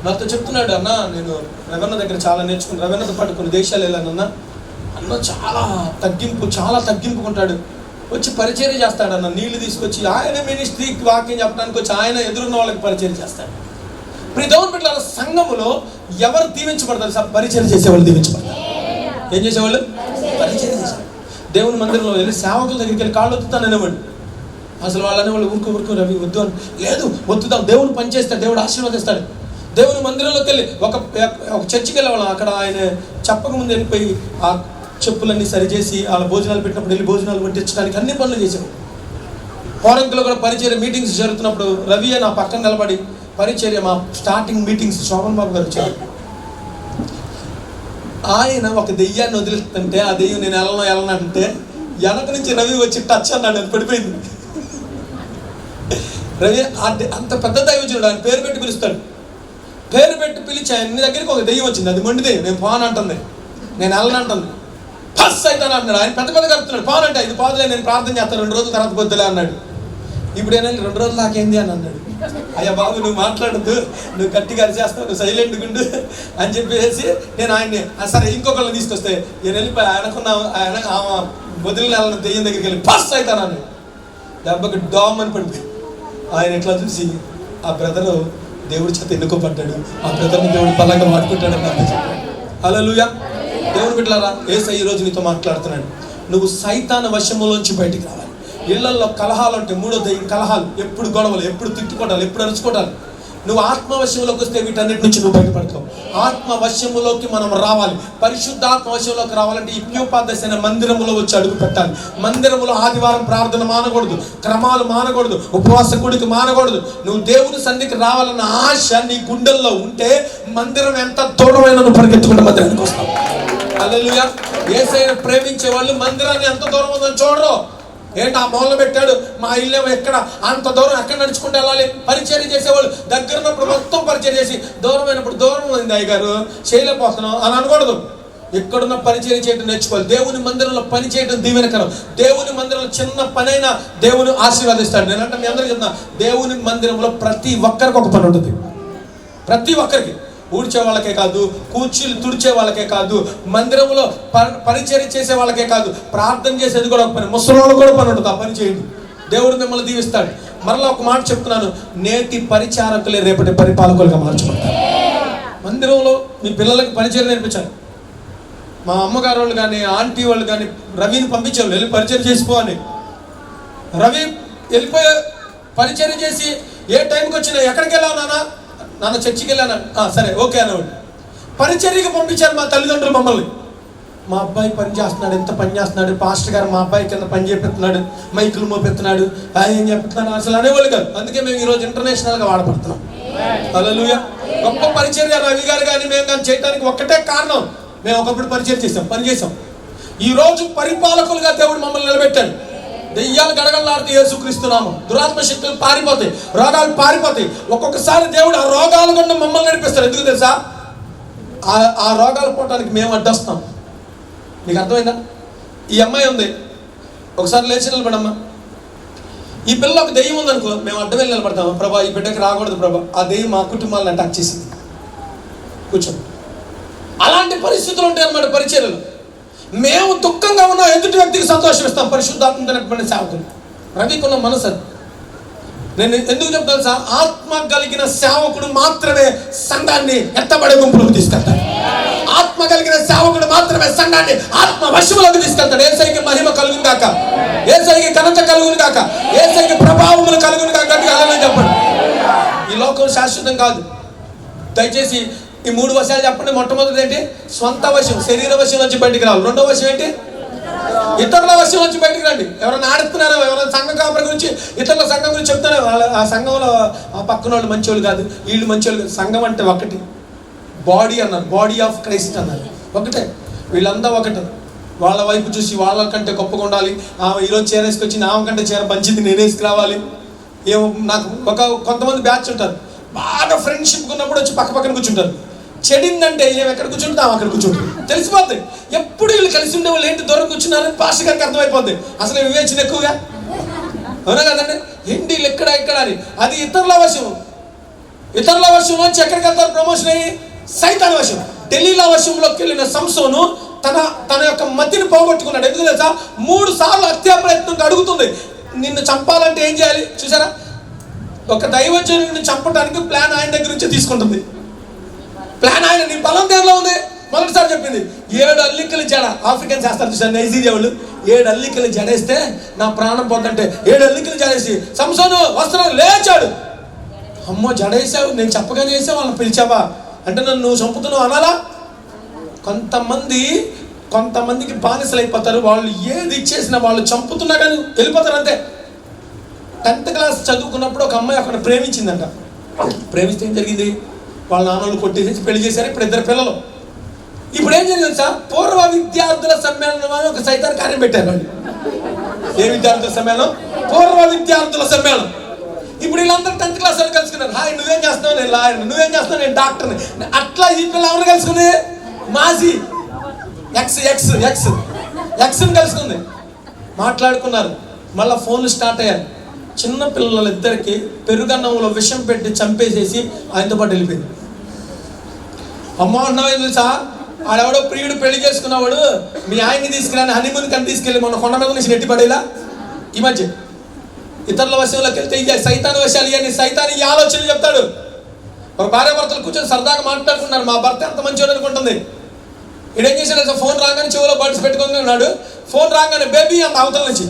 నాతో చెప్తున్నాడు, అన్న నేను రవణ దగ్గర చాలా నేర్చుకున్నాను, రవణతో పాటు కొన్ని దేశాలు వెళ్ళానన్నా, అన్న చాలా తగ్గింపుకుంటాడు, వచ్చి పరిచర్య చేస్తాడు అన్న, నీళ్లు తీసుకొచ్చి ఆయన మినిస్ట్రీకి వాక్యం చెప్పడానికి వచ్చి ఆయన ఎదురున్న వాళ్ళకి పరిచర్య చేస్తాడు. ఇప్పుడు దేవుని బిడ్డలారా, సంఘములో ఎవరు దీవించబడతారు సార్? పరిచర్య చేసేవాళ్ళు దీవించబడతారు. ఏం చేసేవాళ్ళు? పరిచర్య చేసేవాళ్ళు. దేవుని మందిరంలో వెళ్ళి సేవకుల దగ్గరికి వెళ్ళి కాళ్ళు ఒత్తుతాననేవాడు. అసలు వాళ్ళు అనేవాళ్ళు, ఊరుకో రవి వద్దు అని. లేదు, ఒత్తుతాం, దేవుని పని చేస్తాడు, దేవుడు ఆశీర్వదిస్తాడు. దేవుని మందిరంలోకి వెళ్ళి ఒక చర్చికి వెళ్ళేవాళ్ళం. అక్కడ ఆయన చెప్పకముందు వెళ్ళిపోయి ఆ చెప్పులన్నీ సరిచేసి వాళ్ళ భోజనాలు పెట్టినప్పుడు వెళ్ళి భోజనాలు వడ్డించడానికి అన్ని పనులు చేసేవాడు. కోరంకులో కూడా పరిచర్య మీటింగ్స్ జరుగుతున్నప్పుడు రవి నా పక్కన నిలబడి పరిచర్య, మా స్టార్టింగ్ మీటింగ్స్ శోభన్ బాబు గారు వచ్చారు. ఆయన ఒక దెయ్యాన్ని వదిలిస్తుంటే, ఆ దెయ్యం నేను వెళ్ళను అంటే వెనక నుంచి రవి వచ్చి టచ్ అన్నాడు, అది పడిపోయింది. రవి అంత పెద్ద దైవజనుడు, ఆయన పేరు పెట్టి పిలుస్తాడు. పేరు పెట్టి పిలిచి ఆయన దగ్గరికి ఒక దెయ్యం వచ్చింది, అది మొండి దెయ్యం. నేను పోను అంటుంది, నేను వెళ్ళను అంటుంది. ఫస్ట్ అయితే అంటున్నాడు, ఆయన పెద్ద కలుపుతున్నాడు. పోను అంటే, ఇది పోదులే, నేను ప్రార్థన చేస్తాను, 2 రోజుల తర్వాత పొద్దులే అన్నాడు. ఇప్పుడు ఏనండి 2 రోజులు నాకేంది అని అన్నాడు. అయ్యా బాబు నువ్వు మాట్లాడద్దు, నువ్వు గట్టిగా అరిచేస్తావు, నువ్వు సైలెంట్గా ఉండు అని చెప్పేసి నేను ఆయన్ని, సరే ఇంకొకళ్ళని తీసుకొస్తే నేను వెళ్ళిపోయి ఆయన వదిలిన వాళ్ళని దెయ్యం దగ్గరికి వెళ్ళి ఫస్ట్ అవుతాను దెబ్బకి డామ్ అని పడిపోయి. ఆయన ఎట్లా చూసి, ఆ బ్రదరు దేవుడి చేత ఎన్నుకోబడ్డాడు, ఆ బ్రదర్ని దేవుడు బలంగా వాడుకుంటాడని నాకు చెప్పాడు. హల్లెలూయా. దేవుని బిడ్డలారా, యేసయ్య ఈ రోజు నీతో మాట్లాడుతున్నాడు. నువ్వు సైతాను వశములోంచి బయటికి రావాలి. ఇళ్లలో కలహాలు అంటే, మూడో దయ్యం కలహాలు, ఎప్పుడు గొడవలు, ఎప్పుడు తిట్టుకోవడాలు, ఎప్పుడు అరుచుకోవడాలు. నువ్వు ఆత్మవశ్యంలోకి వస్తే వీటన్నిటి నుంచి నువ్వు బయటపడతావు. ఆత్మవశ్యములోకి మనం రావాలి. పరిశుద్ధాత్మ వశ్యంలోకి రావాలంటే ఇప్యోపాదశ అనే మందిరంలో వచ్చి అడుగు పెట్టాలి. మందిరంలో ఆదివారం ప్రార్థన మానకూడదు, క్రమాలు మానకూడదు, ఉపవాస కూడిక మానకూడదు. నువ్వు దేవుని సన్నిధికి రావాలన్న ఆశ నీ గుండెల్లో ఉంటే మందిరం ఎంత దూరమైనా నువ్వు పరిగెత్తుకుంటే మందిరానికి వస్తావు. హల్లెలూయా. యేసయ్యను ప్రేమించే వాళ్ళు మందిరాన్ని ఎంత దూరం ఉందని చూడరు. ఏంటి ఆ మూల పెట్టాడు, మా ఇల్లు ఎక్కడ, అంత దూరం ఎక్కడ నడుచుకుంటూ వెళ్ళాలి? పరిచర్య చేసేవాళ్ళు దగ్గర ఉన్నప్పుడు మొత్తం పరిచర్య చేసి, దూరమైనప్పుడు దూరం ఉంది అయ్యగారు చేయలేకపోతున్నాం అని అనకూడదు. ఎక్కడున్న పరిచర్య చేయడం నేర్చుకోవాలి. దేవుని మందిరంలో పని చేయడం దీవెనకరం. దేవుని మందిరంలో చిన్న పనైనా దేవుని ఆశీర్వదిస్తాడు. నేనంటే మీ అందరికీ చెప్తున్నా, దేవుని మందిరంలో ప్రతి ఒక్కరికి ఒక పని ఉంటుంది. ప్రతి ఒక్కరికి, ఊడ్చే వాళ్ళకే కాదు, కూర్చీలు తుడిచే వాళ్ళకే కాదు, మందిరంలో పరిచర్య చేసే వాళ్ళకే కాదు, ప్రార్థన చేసేది కూడా ఒక పని. ముసలి కూడా పని ఉంటుంది. ఆ పని చేయండి, దేవుడు మిమ్మల్ని దీవిస్తాడు. మరలా ఒక మాట చెప్తున్నాను, నేటి పరిచారకులే రేపటి పరిపాలకులుగా మార్చబడతారు. మందిరంలో మీ పిల్లలకి పరిచర్య నేర్పించాలి. మా అమ్మగారు వాళ్ళు కానీ, ఆంటీ వాళ్ళు కానీ రవిని పంపించారు, వెళ్ళి పరిచర్య చేసిపోవాలి. రవి వెళ్ళిపోయే పరిచర్య చేసి ఏ టైంకి వచ్చినా, ఎక్కడికి వెళ్ళావు నాన్న చర్చికి వెళ్ళాను, సరే ఓకే అనేవాడు. పరిచర్యకి పంపించారు మా తల్లిదండ్రులు మమ్మల్ని. మా అబ్బాయి పని చేస్తున్నాడు, ఎంత పని చేస్తున్నాడు, పాస్టర్ గారు మా అబ్బాయి కింద పని చేపిస్తున్నాడు, మైకులు మోపెత్తున్నాడు, ఏం చెప్తున్నాడు అసలు అనేవాళ్ళు కాదు. అందుకే మేము ఈరోజు ఇంటర్నేషనల్గా వాడబడుతున్నాం. హల్లెలూయా. గొప్ప పరిచర్య రవి గారు కానీ మేము కానీ చేయడానికి ఒక్కటే కారణం, మేము ఒకప్పుడు పరిచర్య చేసాం, పని చేసాం. ఈరోజు పరిపాలకులుగా దేవుడు మమ్మల్ని నిలబెట్టాడు. దెయ్యాలు గడగడలాడుతూ యేసుక్రీస్తున్నాము, దురాత్మ శక్తులు పారిపోతాయి, రోగాలు పారిపోతాయి. ఒక్కొక్కసారి దేవుడు ఆ రోగాలు గుండా మమ్మల్ని నడిపిస్తాడు. ఎందుకు తెలుసా? ఆ రోగాలు పోవడానికి మేము అడ్డొస్తాం. మీకు అర్థమైందా? ఈ అమ్మాయి ఉంది, ఒకసారి లేచి నిలబడమ్మా. ఈ పిల్ల ఒక దెయ్యం ఉందనుకో, మేము అడ్డం వెళ్ళి నిలబడతాము. ప్రభా ఈ బిడ్డకి రాకూడదు ప్రభా, ఆ దెయ్యం మా కుటుంబాలను అటాక్ చేసింది, కూర్చో. అలాంటి పరిస్థితులు ఉంటాయి అన్నమాట పరిచర్యలు. మేము దుఃఖంగా ఉన్న ఎదుటి వ్యక్తికి సంతోషం ఇస్తాం. పరిశుద్ధాత్మ సేవకులు రవికున్న మనసు అది. నేను ఎందుకు చెప్తాను సార్, ఆత్మ కలిగిన సేవకుడు మాత్రమే సంఘాన్ని ఎత్తబడే గుంపులోకి తీసుకెళ్తాడు. ఆత్మ కలిగిన సేవకుడు మాత్రమే సంఘాన్ని ఆత్మ వశములోకి తీసుకెళ్తాడు. యేసయ్యకి మహిమ కలుగును గాక, యేసయ్యకి ఘనత కలుగును గాక, యేసయ్యకి ప్రభావములు కలుగును గాక. అలానే చెప్పండి. ఈ లోకం శాశ్వతం కాదు. దయచేసి ఈ 3 వశాలు చెప్పండి. మొట్టమొదటి ఏంటి? స్వంత వశం, శరీర వశం నుంచి బయటికి రావాలి. రెండో వశం ఏంటి? ఇతరుల వశం నుంచి బయటికి రండి. ఎవరైనా ఆడుతున్నారో, ఎవరైనా సంఘ కాపరి గురించి, ఇతరుల సంఘం గురించి చెప్తారో, ఆ సంఘంలో ఆ పక్కన వాళ్ళు మంచోళ్ళు కాదు, వీళ్ళు మంచోళ్ళు కాదు. సంఘం అంటే ఒకటి, బాడీ అన్నారు, బాడీ ఆఫ్ క్రైస్ట్ అన్నారు. ఒకటే, వీళ్ళంతా ఒకటే. వాళ్ళ వైపు చూసి వాళ్ళకంటే గొప్పగా ఉండాలి. ఈరోజు చీర వేసుకొచ్చింది, ఆమె కంటే చీర మంచిది నేను వేసుకురావాలి. ఏమో నాకు కొంతమంది బ్యాచ్ ఉంటారు, బాగా ఫ్రెండ్షిప్ ఉన్నప్పుడు వచ్చి పక్కన కూర్చుంటారు. చెడిందంటే ఏమి ఎక్కడ కూర్చుంటే ఆమె అక్కడ కూర్చుంటుంది, తెలిసిపోద్ది. ఎప్పుడు వీళ్ళు కలిసి ఉండే వాళ్ళు ఏంటి దూరం కూర్చున్నారని పాస్టర్ గారికి అర్థమైపోద్ది. అసలు వివేచన ఎక్కువగా, అవునా కదండి? ఏంటి వీళ్ళు ఎక్కడ అని. అది ఇతరుల వశం. ఇతరుల వశం నుంచి ఎక్కడికి వెళ్తారు? ప్రమోషన్ అయ్యి సైతాన్ వశం. ఢిల్లీల వశంలోకి వెళ్ళిన సంసోను తన యొక్క మతిని పోగొట్టుకున్నాడు. ఎందుకు తెలుసా? 3 సార్లు హత్యా ప్రయత్నం అడుగుతుంది. నిన్ను చంపాలంటే ఏం చేయాలి చూసారా? ఒక దైవజనుడిని చంపడానికి ప్లాన్ ఆయన దగ్గర నుంచి తీసుకుంటుంది. ప్లాన్ ఆయన, నీ బలం దేనిలో ఉంది? మొదటిసారి చెప్పింది 7 అల్లికలు జడ. ఆఫ్రికన్ చేస్తారు చూసారు, నైజీరియా వాళ్ళు. 7 అల్లికలు జడేస్తే నా ప్రాణం పోతుంటే 7 అల్లికలు జడేసి సంసోను వస్త్రం లేచాడు. అమ్మో జడేసావు, నేను చెప్పగానే వేసావు, వాళ్ళని పిలిచావా అంటే నన్ను నువ్వు చంపుతున్నావు అనాలా? కొంతమందికి బానిసలు అయిపోతారు. వాళ్ళు ఏది ఇచ్చేసినా వాళ్ళు చంపుతున్నా కానీ వెళ్ళిపోతారు అంతే. 10th క్లాస్ చదువుకున్నప్పుడు ఒక అమ్మాయి అక్కడ ప్రేమించిందంట. ప్రేమిస్తే ఏం జరిగింది? వాళ్ళ నాన్నలు కొట్టేసి పెళ్లి చేశారు. ఇప్పుడు 2 పిల్లలు. ఇప్పుడు ఏం జరిగింది సార్? పూర్వ విద్యార్థుల సమ్మేళనం అని ఒక సైతాన్ కార్యం పెట్టారు వాళ్ళు. ఏ విద్యార్థుల సమ్మేళనం? పూర్వ విద్యార్థుల సమ్మేళనం. ఇప్పుడు వీళ్ళందరూ 10th క్లాస్ వాళ్ళు కలుసుకున్నారు. హాయ్, నువ్వేం చేస్తావు? నేను లాయర్ని. నువ్వేం చేస్తావు? నేను డాక్టర్ని. అట్లా ఈ పిల్లలు ఎవరు కలుసుకుంది? మాజీ ఎక్స్ని కలుసుకుంది. మాట్లాడుకున్నారు. మళ్ళీ ఫోన్లు స్టార్ట్ అయ్యారు. చిన్న పిల్లలిద్దరికి పెరుగన్నంలో విషం పెట్టి చంపేసేసి ఆయనతో పాటు వెళ్ళిపోయింది. అమ్మ అన్నావు తెలుసా? ఆడెవడో ప్రియుడు పెళ్లి చేసుకున్నవాడు మీ ఆయన్ని తీసుకురాని హనీమూన్ కని తీసుకెళ్ళి మన కొండ మీద నుంచి నెట్టి పడేలా. ఈ మధ్య ఇతరుల వశంలోకి వెళ్తే ఇక సైతాన్ వశాలు ఇవన్నీ. సైతాన్ ఈ ఆలోచనలు చెప్తాడు. ఒక భార్య భర్తలు కూర్చొని సరదాగా మాట్లాడుకున్నారు. మా భర్త ఎంత మంచివాడు అనుకుంటుంది. ఇడేం చేశాడు? ఫోన్ రాగానే చెవులో బర్డ్స్ పెట్టుకొని ఉన్నాడు. ఫోన్ రాగానే బేబీ అంత అవతల నుంచి.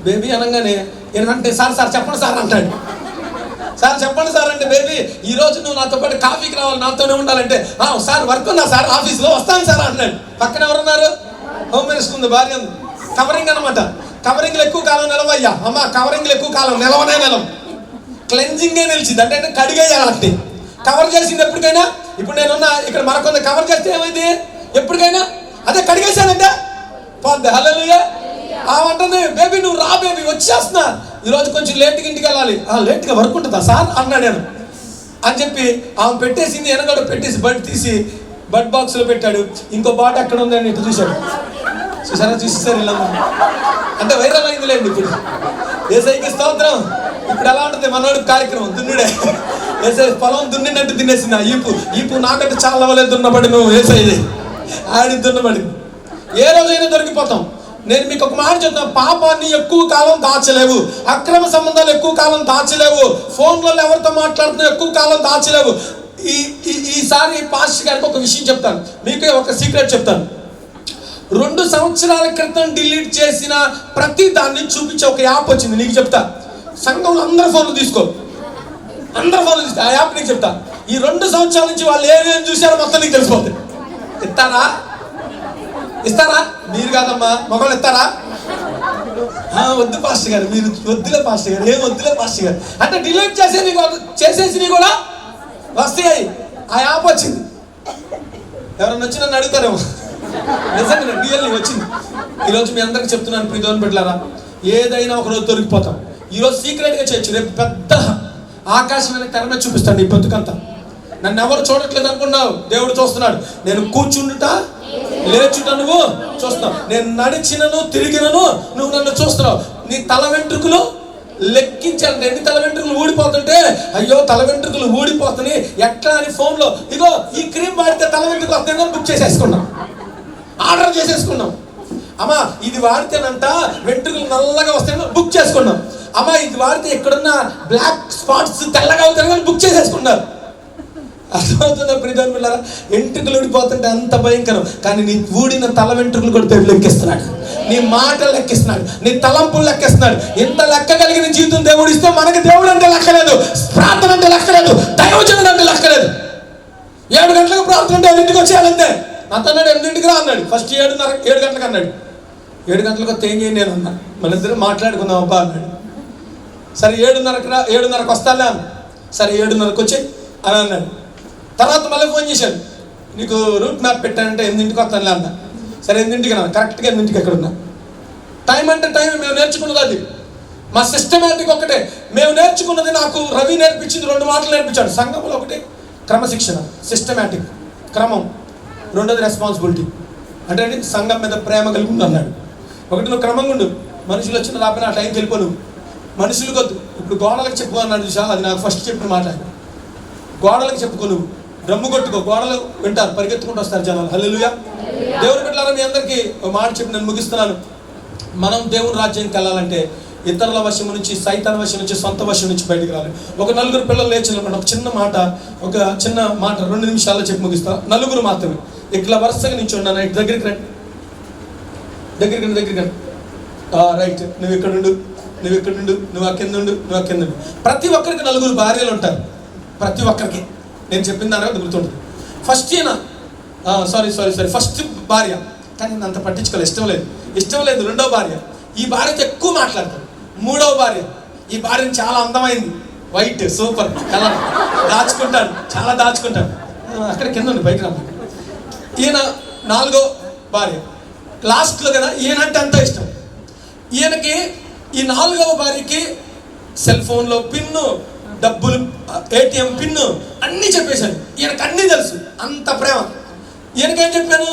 బేబీ అనగానే ఏంటంటే సార్ చెప్పండి సార్ అంటాడు. సార్ చెప్పండి సార్ అంటే, బేబీ ఈరోజు నువ్వు నాతో పాటు కాఫీకి రావాలి, నాతోనే ఉండాలంటే సార్ వర్క్ ఉన్నా సార్ ఆఫీస్లో వస్తాను సార్ అంటున్నాడు. పక్కన ఎవరున్నారు? హోమ్ మినిస్టర్ ఉంది, భార్య ఉంది. కవరింగ్ అనమాట. కవరింగ్లు ఎక్కువ కాలం నిలవయ్యా అమ్మ, కవరింగ్లు ఎక్కువ కాలం నిలవనే నిలవ. క్లెన్జింగే నిలిచింది అంటే కడిగేయాలంటే. కవర్ చేసింది ఎప్పటికైనా. ఇప్పుడు నేనున్నా ఇక్కడ మరొక కవర్ చేస్తే ఏమైంది? ఎప్పటికైనా అదే కడిగేశానంటే పోద్ది. హల్లెలూయా. అంటుంది బేబీ నువ్వు రా బేబీ వచ్చేస్తున్నా, ఈరోజు కొంచెం లేట్గా ఇంటికి వెళ్ళాలి. లేట్గా వర్క్ ఉంటుందా సార్ అన్నాడు నేను అని చెప్పి ఆమె పెట్టేసింది. వెనకాడ పెట్టేసి బడ్ తీసి బడ్ బాక్స్లో పెట్టాడు. ఇంకో బాట ఎక్కడ ఉంది అని ఇటు చూశాడు. చూసేసారు ఇలా అంటే వైరల్ అయిందిలేండి. ఇప్పుడు ఏసైకి స్తోత్రం. ఇప్పుడు ఎలా ఉంటుంది మనోడి కార్యక్రమం? దున్నుడే. ఏసై పొలం దున్నినట్టు తినేసింది. ఈపు నాకంటే చాలా అవ్వలేదు దున్నబడి. నువ్వు ఏసైది ఆడి దున్నబడి ఏ రోజైనా దొరికిపోతాం. నేను మీకు ఒక మాట చెప్తాను, పాపాన్ని ఎక్కువ కాలం దాచలేవు, అక్రమ సంబంధాలు ఎక్కువ కాలం దాచలేవు, ఫోన్లలో ఎవరితో మాట్లాడుతున్నా ఎక్కువ కాలం దాచలేవు. ఈసారి పాస్టర్ గారికి ఒక విషయం చెప్తాను, మీకు ఒక సీక్రెట్ చెప్తాను. 2 సంవత్సరాల క్రితం డిలీట్ చేసిన ప్రతి దాన్ని చూపించే ఒక యాప్ వచ్చింది, నీకు చెప్తా. సంఘంలో అందరు ఫోన్లు తీసుకో, ఆ యాప్ నీకు చెప్తా. ఈ 2 సంవత్సరాల నుంచి వాళ్ళు ఏమేమి చూశారో మొత్తం నీకు తెలిసిపోతుంది. ఇస్తారా? మీరు కాదమ్మా, మగవాళ్ళు ఇస్తారా? వద్దు పాస్టర్ గారు, మీరు వద్దులే పాస్టర్ గారు, ఏం వద్దులే పాస్టర్ గారు అంటే డిలీట్ చేసేసి కూడా వస్తాయి. ఆ యాప్ వచ్చింది. ఎవరన్నా వచ్చి నన్ను అడుగుతారేమో. నిజంగా రియల్లీ వచ్చింది. ఈరోజు మీ అందరికి చెప్తున్నాను, ప్రియదేవుని బిడ్డలారా, ఏదైనా ఒకరోజు దొరికిపోతాం. ఈరోజు సీక్రెట్గా చేయొచ్చు, రేపు పెద్ద ఆకాశమైన తెర మీద చూపిస్తాడు ఈ బతుకంతా. నన్ను ఎవరు చూడట్లేదు అనుకున్నావు, దేవుడు చూస్తున్నాడు. నేను కూర్చుండుట లేచుట నువ్వు చూస్తున్నావు, నేను నడిచినను తిరిగినను నువ్వు నన్ను చూస్తున్నావు. నీ తల వెంట్రుకలు లెక్కించాలి. ఎన్ని తల వెంట్రుకలు ఊడిపోతుంటే అయ్యో తల వెంట్రుకలు ఊడిపోతున్నాయి ఎట్లా అని ఫోన్లో ఇగో ఈ క్రీమ్ వాడితే తల వెంట్రుకలు వస్తాయని బుక్ చేసేసుకున్నాం, ఆర్డర్ చేసేసుకున్నాం. అమ్మా ఇది వాడితేనంట వెంట్రుకలు నల్లగా వస్తాయని బుక్ చేసుకున్నాం. అమ్మ ఇది వాడితే ఎక్కడున్న బ్లాక్ స్పాట్స్ తెల్లగా అవుతాయని బుక్ చేసేసుకున్నారు. అర్థమవుతుందా ప్రియమైన పిల్లరా? వెంట్రుకలు ఊడిపోతుంటే అంత భయంకరం. కానీ నీ ఊడిన తల వెంట్రుకలు కూడా దేవుడు లెక్కిస్తున్నాడు, నీ మాటలు లెక్కిస్తున్నాడు, నీ తలంపులు లెక్కిస్తున్నాడు. ఇంత లెక్క కలిగిన జీవితం దేవుడు ఇస్తే మనకి దేవుడు అంటే లెక్కలేదు, ప్రార్థన అంటే లెక్కలేదు, దైవజనుడు అంటే లెక్కలేదు. 7 గంటలకు ప్రార్థన అంటే 8కి వచ్చేయాలంతే. నాతో అన్నాడు 8ంటికి రా అన్నాడు. ఫస్ట్ 7 గంటలకు అన్నాడు. 7 గంటలకు వస్తే ఏం చేయండి నేను అన్నా. మన ఇద్దరు మాట్లాడుకుందాం అబ్బా అన్నాడు. సరే 7:30కి రా, 7:30కి వస్తాలే అన్న. సరే 7:30కి వచ్చి అని అన్నాడు. తర్వాత మళ్ళీ ఫోన్ చేశాడు, నీకు రూట్ మ్యాప్ పెట్టానంటే 8ంటికి వస్తానులే అన్న. సరే 8ంటికి రా, కరెక్ట్గా 8ంటికి ఎక్కడ ఉన్నా. టైం అంటే టైం. మేము నేర్చుకున్నది అది, మా సిస్టమేటిక్ ఒకటే. మేము నేర్చుకున్నది నాకు రవి నేర్పించింది 2 మాటలు నేర్పించాడు. సంఘంలో ఒకటి క్రమశిక్షణ, సిస్టమేటిక్, క్రమం. 2వది రెస్పాన్సిబిలిటీ. అంటే సంఘం మీద ప్రేమ కలిగి ఉండు అన్నాడు. ఒకటి నువ్వు క్రమంగా ఉండు, మనుషులు వచ్చిన రాకపోయినా ఆ టైంకి వెళ్ళిపో. నువ్వు మనుషులు కొద్దు. ఇప్పుడు గోడలకు చెప్పు అన్నాడు చూసా, అది నాకు ఫస్ట్ చెప్పిన మాట. గోడలకు చెప్పుకో, నువ్వు డ్రమ్ము కొట్టుకో, గోడలు వింటారు, పరిగెత్తుకుంటూ వస్తారు జనాలు. హల్లెలూయా. దేవుని బిడ్డలారా, మీ అందరికీ ఒక మాట చెప్పి నేను ముగిస్తున్నాను. మనం దేవుని రాజ్యానికి వెళ్ళాలంటే ఇతరుల వశం నుంచి, సైతాన్ వశం నుంచి, సొంత వశం నుంచి బయటికి రావాలి. ఒక 4 పిల్లలు లేచినప్పుడు ఒక చిన్న మాట 2 నిమిషాల్లో చెప్పి ముగిస్తా. 4 మాత్రమే. ఇట్లా వరుసగా నుంచి ఉన్నాను. దగ్గరికి రండి, దగ్గరికి రండి. రైట్, నువ్వు ఇక్కడ ఉండు, నువ్వు ఇక్కడ ఉండు, నువ్వు ఆ కింద ఉండు, నువ్వు ఆ కింద ఉండు. ప్రతి ఒక్కరికి 4 భార్యలు ఉంటారు. ప్రతి ఒక్కరికి నేను చెప్పిన దానిగా గుర్తుంటుంది. ఫస్ట్ ఫస్ట్ భార్య, కానీ నేను అంత పట్టించుకోలేదు, ఇష్టం లేదు. 2వ భార్య, ఈ భార్యతో ఎక్కువ మాట్లాడతాడు. 3వ భార్య, ఈ భార్యని చాలా అందమైంది, వైట్ సూపర్ కలర్, దాచుకుంటాడు, చాలా దాచుకుంటాడు. అక్కడ కింద ఉంది, పైకి రమ్మ. ఈయన 4వ భార్య, లాస్ట్లో కదా. ఈయనంటే అంత ఇష్టం. ఈయనకి ఈ 4వ భార్యకి సెల్ ఫోన్లో పిన్ను, డబ్బులు, ATM పిన్ను అన్నీ చెప్పేశాను. ఈయనకు అన్నీ తెలుసు, అంత ప్రేమ. ఈయనకేం చెప్పాను,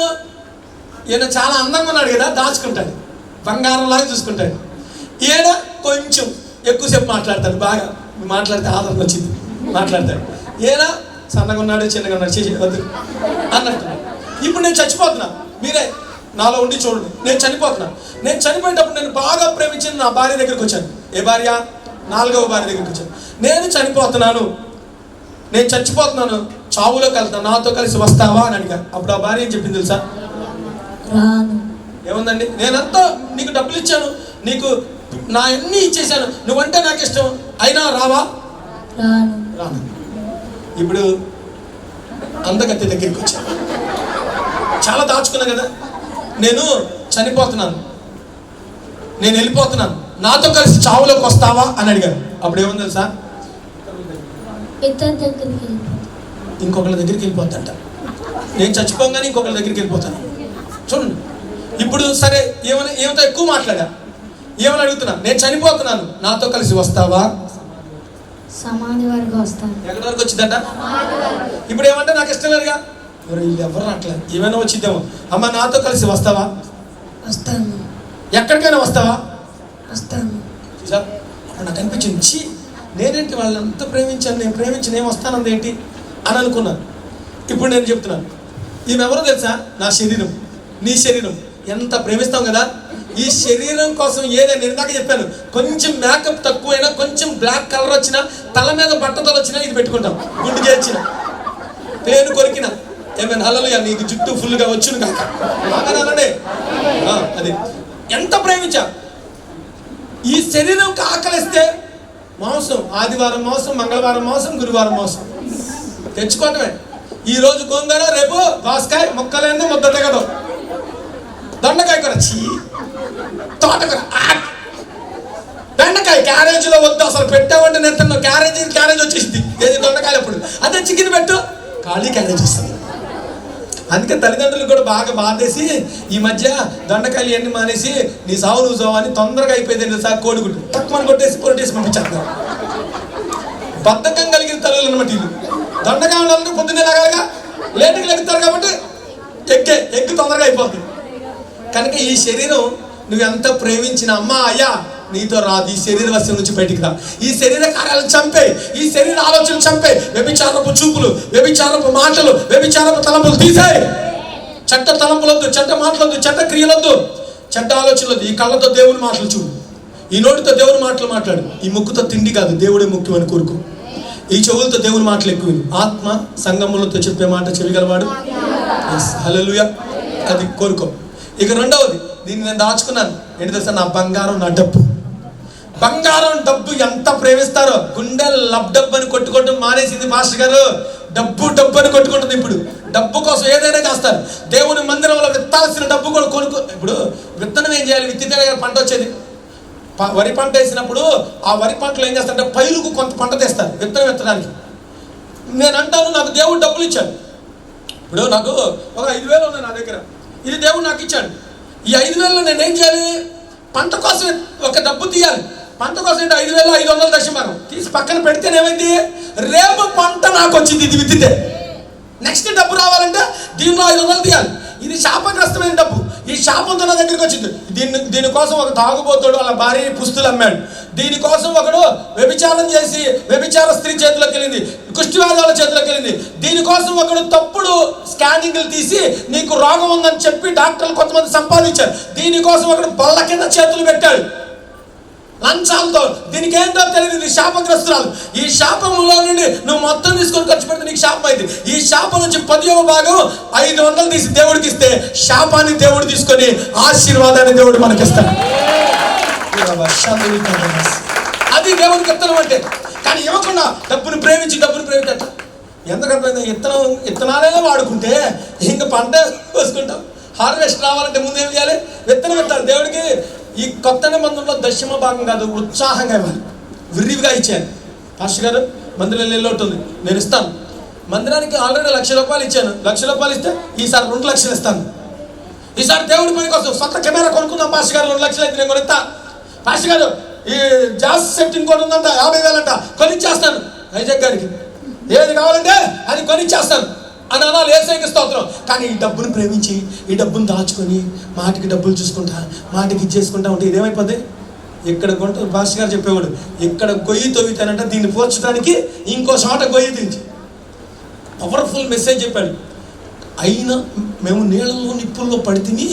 ఈయన చాలా అందంగా ఉన్నాడు కదా, దాచుకుంటాడు, బంగారంలాగా చూసుకుంటాడు. ఈయన కొంచెం ఎక్కువసేపు మాట్లాడతాడు, బాగా మాట్లాడితే ఆదరణ వచ్చింది, మాట్లాడతాడు. ఈయన సన్నగా ఉన్నాడు, చిన్నగా ఉన్నాడు, చేసి వద్దు అన్నట్టు. ఇప్పుడు నేను చచ్చిపోతున్నా, మీరే నాలో ఉండి చూడండి. నేను చనిపోతున్నా. నేను చనిపోయేటప్పుడు నేను బాగా ప్రేమించిన నా భార్య దగ్గరికి వచ్చాను. ఏ భార్య? 4వ భార్య దగ్గరికి వచ్చాను. నేను చచ్చిపోతున్నాను, చావులోకి వెళ్తాను, నాతో కలిసి వస్తావా అని అడిగా. అప్పుడు ఆ భార్య ఏం చెప్పింది తెలుసా? ఏముందండి, నేనంతా నీకు డబ్బులు ఇచ్చాను, నీకు నా అన్నీ ఇచ్చేసాను, నువ్వంటే నాకు ఇష్టం, అయినా రావా? రాను. ఇప్పుడు అందగత్తె దగ్గరికి వచ్చాను, చాలా దాచుకున్నా కదా. నేను చనిపోతున్నాను, నేను వెళ్ళిపోతున్నాను, నాతో కలిసి చావులోకి వస్తావా అని అడిగాను. అప్పుడు ఏముంది తెలుసా? ఇంకొకళ్ళ దగ్గరికి వెళ్ళిపోతాంట. నేను చచ్చిపోగానే ఇంకొకళ్ళ దగ్గరికి వెళ్ళిపోతాను. చూడండి, ఇప్పుడు సరే ఏమైతే ఎక్కువ మాట్లాడా, ఏమని అడుగుతున్నా, నేను చనిపోతున్నాను, నాతో కలిసి వస్తావా? సమాధి వరకు వస్తాను. ఎక్కడి వరకు వచ్చిందట? ఇప్పుడు ఏమంటే నాకు ఇష్టం లేదుగా, వీళ్ళు ఎవరు రావట్లేదు, ఏమైనా వచ్చిద్దాము. అమ్మ నాతో కలిసి వస్తావా? వస్తాను. ఎక్కడికైనా వస్తావా? వస్తాను. చూసా, అప్పుడు నాకు అనిపించింది, నేనేంటి వాళ్ళని అంత ప్రేమించాను, నేను ప్రేమించిన ఏం వస్తానంది ఏంటి అని అనుకున్నాను. ఇప్పుడు నేను చెప్తున్నాను, ఈమె ఎవరో తెలుసా? నా శరీరం, నీ శరీరం. ఎంత ప్రేమిస్తాం కదా. ఈ శరీరం కోసం ఏదైనా, ఇందాక చెప్పాను, కొంచెం మేకప్ తక్కువైనా, కొంచెం బ్లాక్ కలర్ వచ్చినా, తల మీద బట్టతలు వచ్చినా ఇది పెట్టుకుంటాం, గుండు చేర్చిన, పేరు కొరికిన, ఏమైనా హల్లెలూయా, నీకు జుట్టు ఫుల్గా వచ్చును కాక అలానే. అది ఎంత ప్రేమించా. ఈ శరీరంకి ఆకలిస్తే మాంసం, ఆదివారం మాంసం, మంగళవారం మాంసం, గురువారం మాంసం తెచ్చుకోవటమే. ఈరోజు గోంగూర, రేపు దోసకాయ, ముక్కలేందో ముద్ద తెగదు, దొండకాయ కూర, తోటకూర, బెండకాయ, క్యారేజీలో వద్దు అసలు, పెట్టామంటే నేను క్యారేజ్ వచ్చేసింది. ఏది దొండకాయలు అప్పుడు, అదే చికెన్ పెట్టు, ఖాళీ క్యారేజ్ వస్తుంది. అందుకే తల్లిదండ్రులు కూడా బాగా బాధేసి ఈ మధ్య దొండకాయలు ఇవన్నీ మానేసి నీ సావు నువ్వు సావు అని తొందరగా అయిపోయింది సార్. కోడిగుడ్డు తక్కువ కొట్టేసి పొరటేసి పంపించారు. బద్ధకం కలిగిన తల్లులు అనమాట వీళ్ళు. దొండకాయలు పొద్దున్నే లాగాలిగా, లేటుగా లెగుతారు కాబట్టి ఎగ్గు తొందరగా అయిపోతుంది. కనుక ఈ శరీరం నువ్వు ఎంత ప్రేమించిన అమ్మా అయ్యా నీతో రాదు. ఈ శరీర వశం నుంచి బయటికి రా. ఈ శరీర కార్యాలను చంపే, ఈ శరీర ఆలోచనలు చంపే, వ్యభిచారపు చూపులు, వ్యభిచారపు మాటలు, వ్యభిచారపు తలంపులు తీసేయి. చెడ్డ తలంపులొద్దు, చెడ్డ మాటలొద్దు, చెడ్డ క్రియలొద్దు, చెడ్డ ఆలోచనలొద్దు. ఈ కళ్ళతో దేవుని మాటలు చూడు, ఈ నోటితో దేవుని మాటలు మాట్లాడు. ఈ ముక్కుతో తిండి కాదు, దేవుడే ముఖ్యమని కోరుకో. ఈ చెవులతో దేవుని మాటలు ఎక్కువ. ఆత్మ సంగములతో చెప్పే మాట చెవిగలవాడు. హల్లెలూయా. అది కోరుకో. ఇక రెండవది, దీన్ని నేను దాచుకున్నాను. ఏంటి తెలుసా? నా బంగారం, నా డబ్బు. బంగారం డబ్బు ఎంత ప్రేమిస్తారో. గుండె లబ్ డబ్బు అని కొట్టుకోవడం మానేసింది పాస్టర్ గారు. డబ్బు డబ్బు అని కొట్టుకుంటుంది. ఇప్పుడు డబ్బు కోసం ఏదైనా చేస్తారు. దేవుని మందిరంలో విత్తాల్సిన డబ్బు కూడా కొనుక్కో. ఇప్పుడు విత్తనం ఏం చేయాలి? విత్తితే పంట వచ్చేది. వరి పంట వేసినప్పుడు ఆ వరి పంటలో ఏం చేస్తారంటే పైరుకు కొంత పంట తెస్తారు విత్తనం ఎత్తడానికి. నేను అంటాను, నాకు దేవుడు డబ్బులు ఇచ్చాడు. ఇప్పుడు నాకు ఒక 5,000 ఉన్నాయి నా దగ్గర. ఇది దేవుడు నాకు ఇచ్చాడు. ఈ 5,000లో నేనేం చేయాలి? పంట కోసం ఒక డబ్బు తీయాలి. పంట కోసం అంటే 5,500 దశమానం తీసి పక్కన పెడితేనేమైంది? రేపు పంట నాకు వచ్చింది ఇది విత్తితే. నెక్స్ట్ డబ్బు రావాలంటే దీనిలో 500 తీయాలి. ఇది శాపగ్రస్తమైన డబ్బు. ఈ శాపంతో నా దగ్గరికి వచ్చింది. దీనికోసం ఒక తాగుబోతుడు వాళ్ళ భార్య పుస్తులు అమ్మాడు. దీనికోసం ఒకడు వ్యభిచారం చేసి వ్యభిచార స్త్రీ చేతిలోకి వెళ్ళింది, కుష్టివాదాల చేతిలోకి వెళ్ళింది. దీనికోసం ఒకడు తప్పుడు స్కానింగ్లు తీసి నీకు రోగం ఉందని చెప్పి డాక్టర్లు కొంతమంది సంపాదించారు. దీనికోసం ఒకడు బల్ల కింద చేతులు పెట్టాడు లంచాలతో. దీనికి ఏంటో తెలియదు. ఇది శాపగ్రస్తురాలు. ఈ శాపంలో నుండి నువ్వు మొత్తం తీసుకొని ఖర్చు పెడితే నీకు శాపం అయింది. ఈ శాపం నుంచి 10వ భాగం 500 తీసి దేవుడికి ఇస్తే శాపాన్ని దేవుడు తీసుకొని ఆశీర్వాదాన్ని దేవుడు మనకిస్తాడు. అది దేవుడికి ఇత్తనం అంటే. కానీ ఇవ్వకుండా డబ్బును ప్రేమించి ఎందుకంటే ఇత్తనాలే వాడుకుంటే ఇంకా పంట కోసుకుంటాం. హార్వెస్ట్ రావాలంటే ముందు ఏం చేయాలి? విత్తనం పెట్టాలి. దేవుడికి ఈ కొత్త నిబంధనలో దశమ భాగం కాదు, ఉత్సాహంగా ఇవ్వాలి. విరివిగా ఇచ్చాను. పాస్టర్ గారు మందిరం నిల్లుంటుంది, నేను ఇస్తాను. మందిరానికి ఆల్రెడీ ₹1,00,000 ఇచ్చాను. ₹1,00,000 ఇస్తే ఈసారి 2 లక్షలు ఇస్తాను. ఈసారి దేవుడి పని కోసం సొంత కెమెరా కొనుక్కుందాం పాస్టర్ గారు. 2 లక్షలు అయితే నేను కొనిస్తా. పాస్టర్ గారు ఈ జాస్ సెట్టింగ్ కూడా ఉందంట, 50,000 అంట, కొనిచ్చేస్తాను. వైజాగ్ గారికి ఏది కావాలంటే అది కొనిచ్చేస్తాను అని అనాలి. ఏసైకి స్తోత్రం. కానీ ఈ డబ్బును ప్రేమించి ఈ డబ్బును దాచుకొని మాటికి డబ్బులు చూసుకుంటా మాటికి ఇచ్చేసుకుంటా ఉంటే ఇదేమైపోద్ది? ఇక్కడ కొంట భాస్కర్ గారు చెప్పేవాడు, ఇక్కడ గొయ్యి తవ్వుతానంటే దీన్ని పోర్చడానికి ఇంకో చోట గొయ్యి తీంచి పవర్ఫుల్ మెసేజ్ చెప్పాడు. అయినా మేము నీళ్ళలో నిప్పుల్లో పడితిని,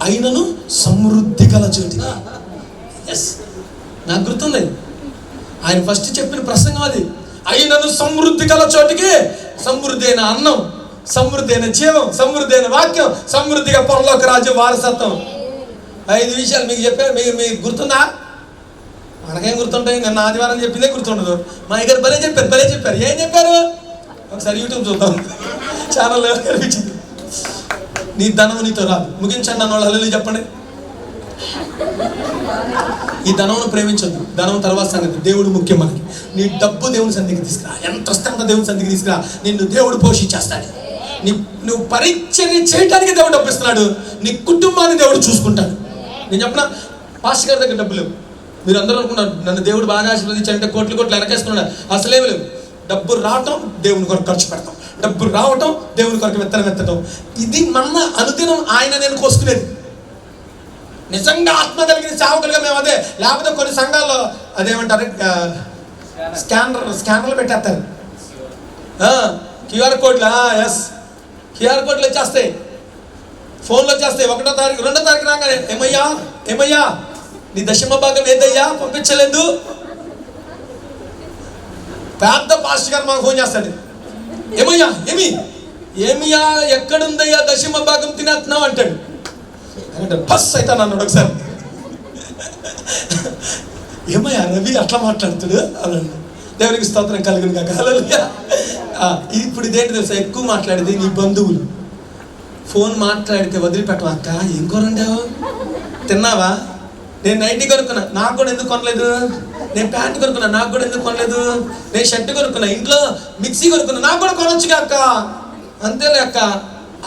అయినను సమృద్ధి గల చోటికి. ఎస్, నాకు గుర్తుంది ఆయన ఫస్ట్ చెప్పిన ప్రసంగం అది. అయినను సమృద్ధి గల చోటికి, సమృద్ధి అయిన అన్నం, సమృద్ధి అయిన జీవం, సమృద్ధి అయిన వాక్యం, సమృద్ధిగా పరలోక రాజ్య వారసత్వం. 5 విషయాలు మీకు చెప్పారు. మీకు గుర్తుందా? మనకేం గుర్తుంటాయి? నిన్న ఆదివారం చెప్పిందే గుర్తుండదు. మా దగ్గర భలే చెప్పారు. ఏం చెప్పారు? ఒకసారి యూట్యూబ్ చూద్దాం, ఛానల్ కనిపించింది. నీ ధనం నీతో రాదు. ముగించండి అన్న వాళ్ళు హల్లెలూయా చెప్పండి. ఈ ధనమును ప్రేమించొద్దు. ధనం తర్వాత సంగతి. దేవుడు ముఖ్యం మనకి. నీ డబ్బు దేవుని సన్నిధికి తీసుకురా. ఎంత వస్తే అంత దేవుని సన్నిధికి తీసుకురా. నిన్ను దేవుడు పోషించేస్తాడు. నువ్వు పరిచర్య చేయడానికి దేవుడు డబ్బు ఇస్తున్నాడు. నీ కుటుంబాన్ని దేవుడు చూసుకుంటాడు. నేను చెప్పిన పాస్టర్ గారి దగ్గర డబ్బు లేవు. మీరు అందరూ అనుకున్నారు నన్ను దేవుడు బాగా ఆశీర్వదించాలంటే కోట్లు వెనకేసుకున్నాడు. అసలేమి లేవు. డబ్బు రావటం దేవుని కొరకు ఖర్చు పెడతాం, డబ్బు రావటం దేవుని కొరకు విత్తనం ఎత్తడం. ఇది మన అనుదినం ఆయన నేను కోసుకునేది. నిజంగా ఆత్మ కలిగిన సేవకులుగా మేము అదే. లేకపోతే కొన్ని సంఘాల్లో అదేమంటారు, స్కానర్లు పెట్టేస్తారు. QR కోడ్లు. ఎస్, QR కోడ్లు వచ్చేస్తాయి, ఫోన్లు వచ్చేస్తాయి. 1వ తారీఖు 2వ తారీఖు రాగానే ఏమయ్యా నీ దశమ భాగం ఏదయ్యా పంపించలేదు. పెద్ద పాస్టర్ గారు మాకు ఫోన్ చేస్తాడు. ఏమియా ఎక్కడుందయ్యా దశమ భాగం తినేస్తున్నావు అంటాడు. అంటే బస్ అవుతాను అన్నాడు ఒకసారి. ఏమయ్యా రవి అట్లా మాట్లాడుతాడు అన్నాడు. దేవునికి స్తోత్రం కలుగును కాక. హల్లెలూయా. ఇప్పుడు ఇదేంటి తెలుసా? ఎక్కువ మాట్లాడేది నీ బంధువులు. ఫోన్ మాట్లాడితే వదిలిపెట్టవా? అక్క ఏం కొనండావు, తిన్నావా? నేను నైటీ కొనుక్కున్నా, నాకు కూడా ఎందుకు కొనలేదు. నేను ప్యాంట్ కొనుక్కున్నా, నాకు కూడా ఎందుకు కొనలేదు. నేను షర్ట్ కొనుక్కున్నా, ఇంట్లో మిక్సీ కొనుక్కున్నా, నాకు కూడా కొనొచ్చుగా అక్క, అంతేలే అక్క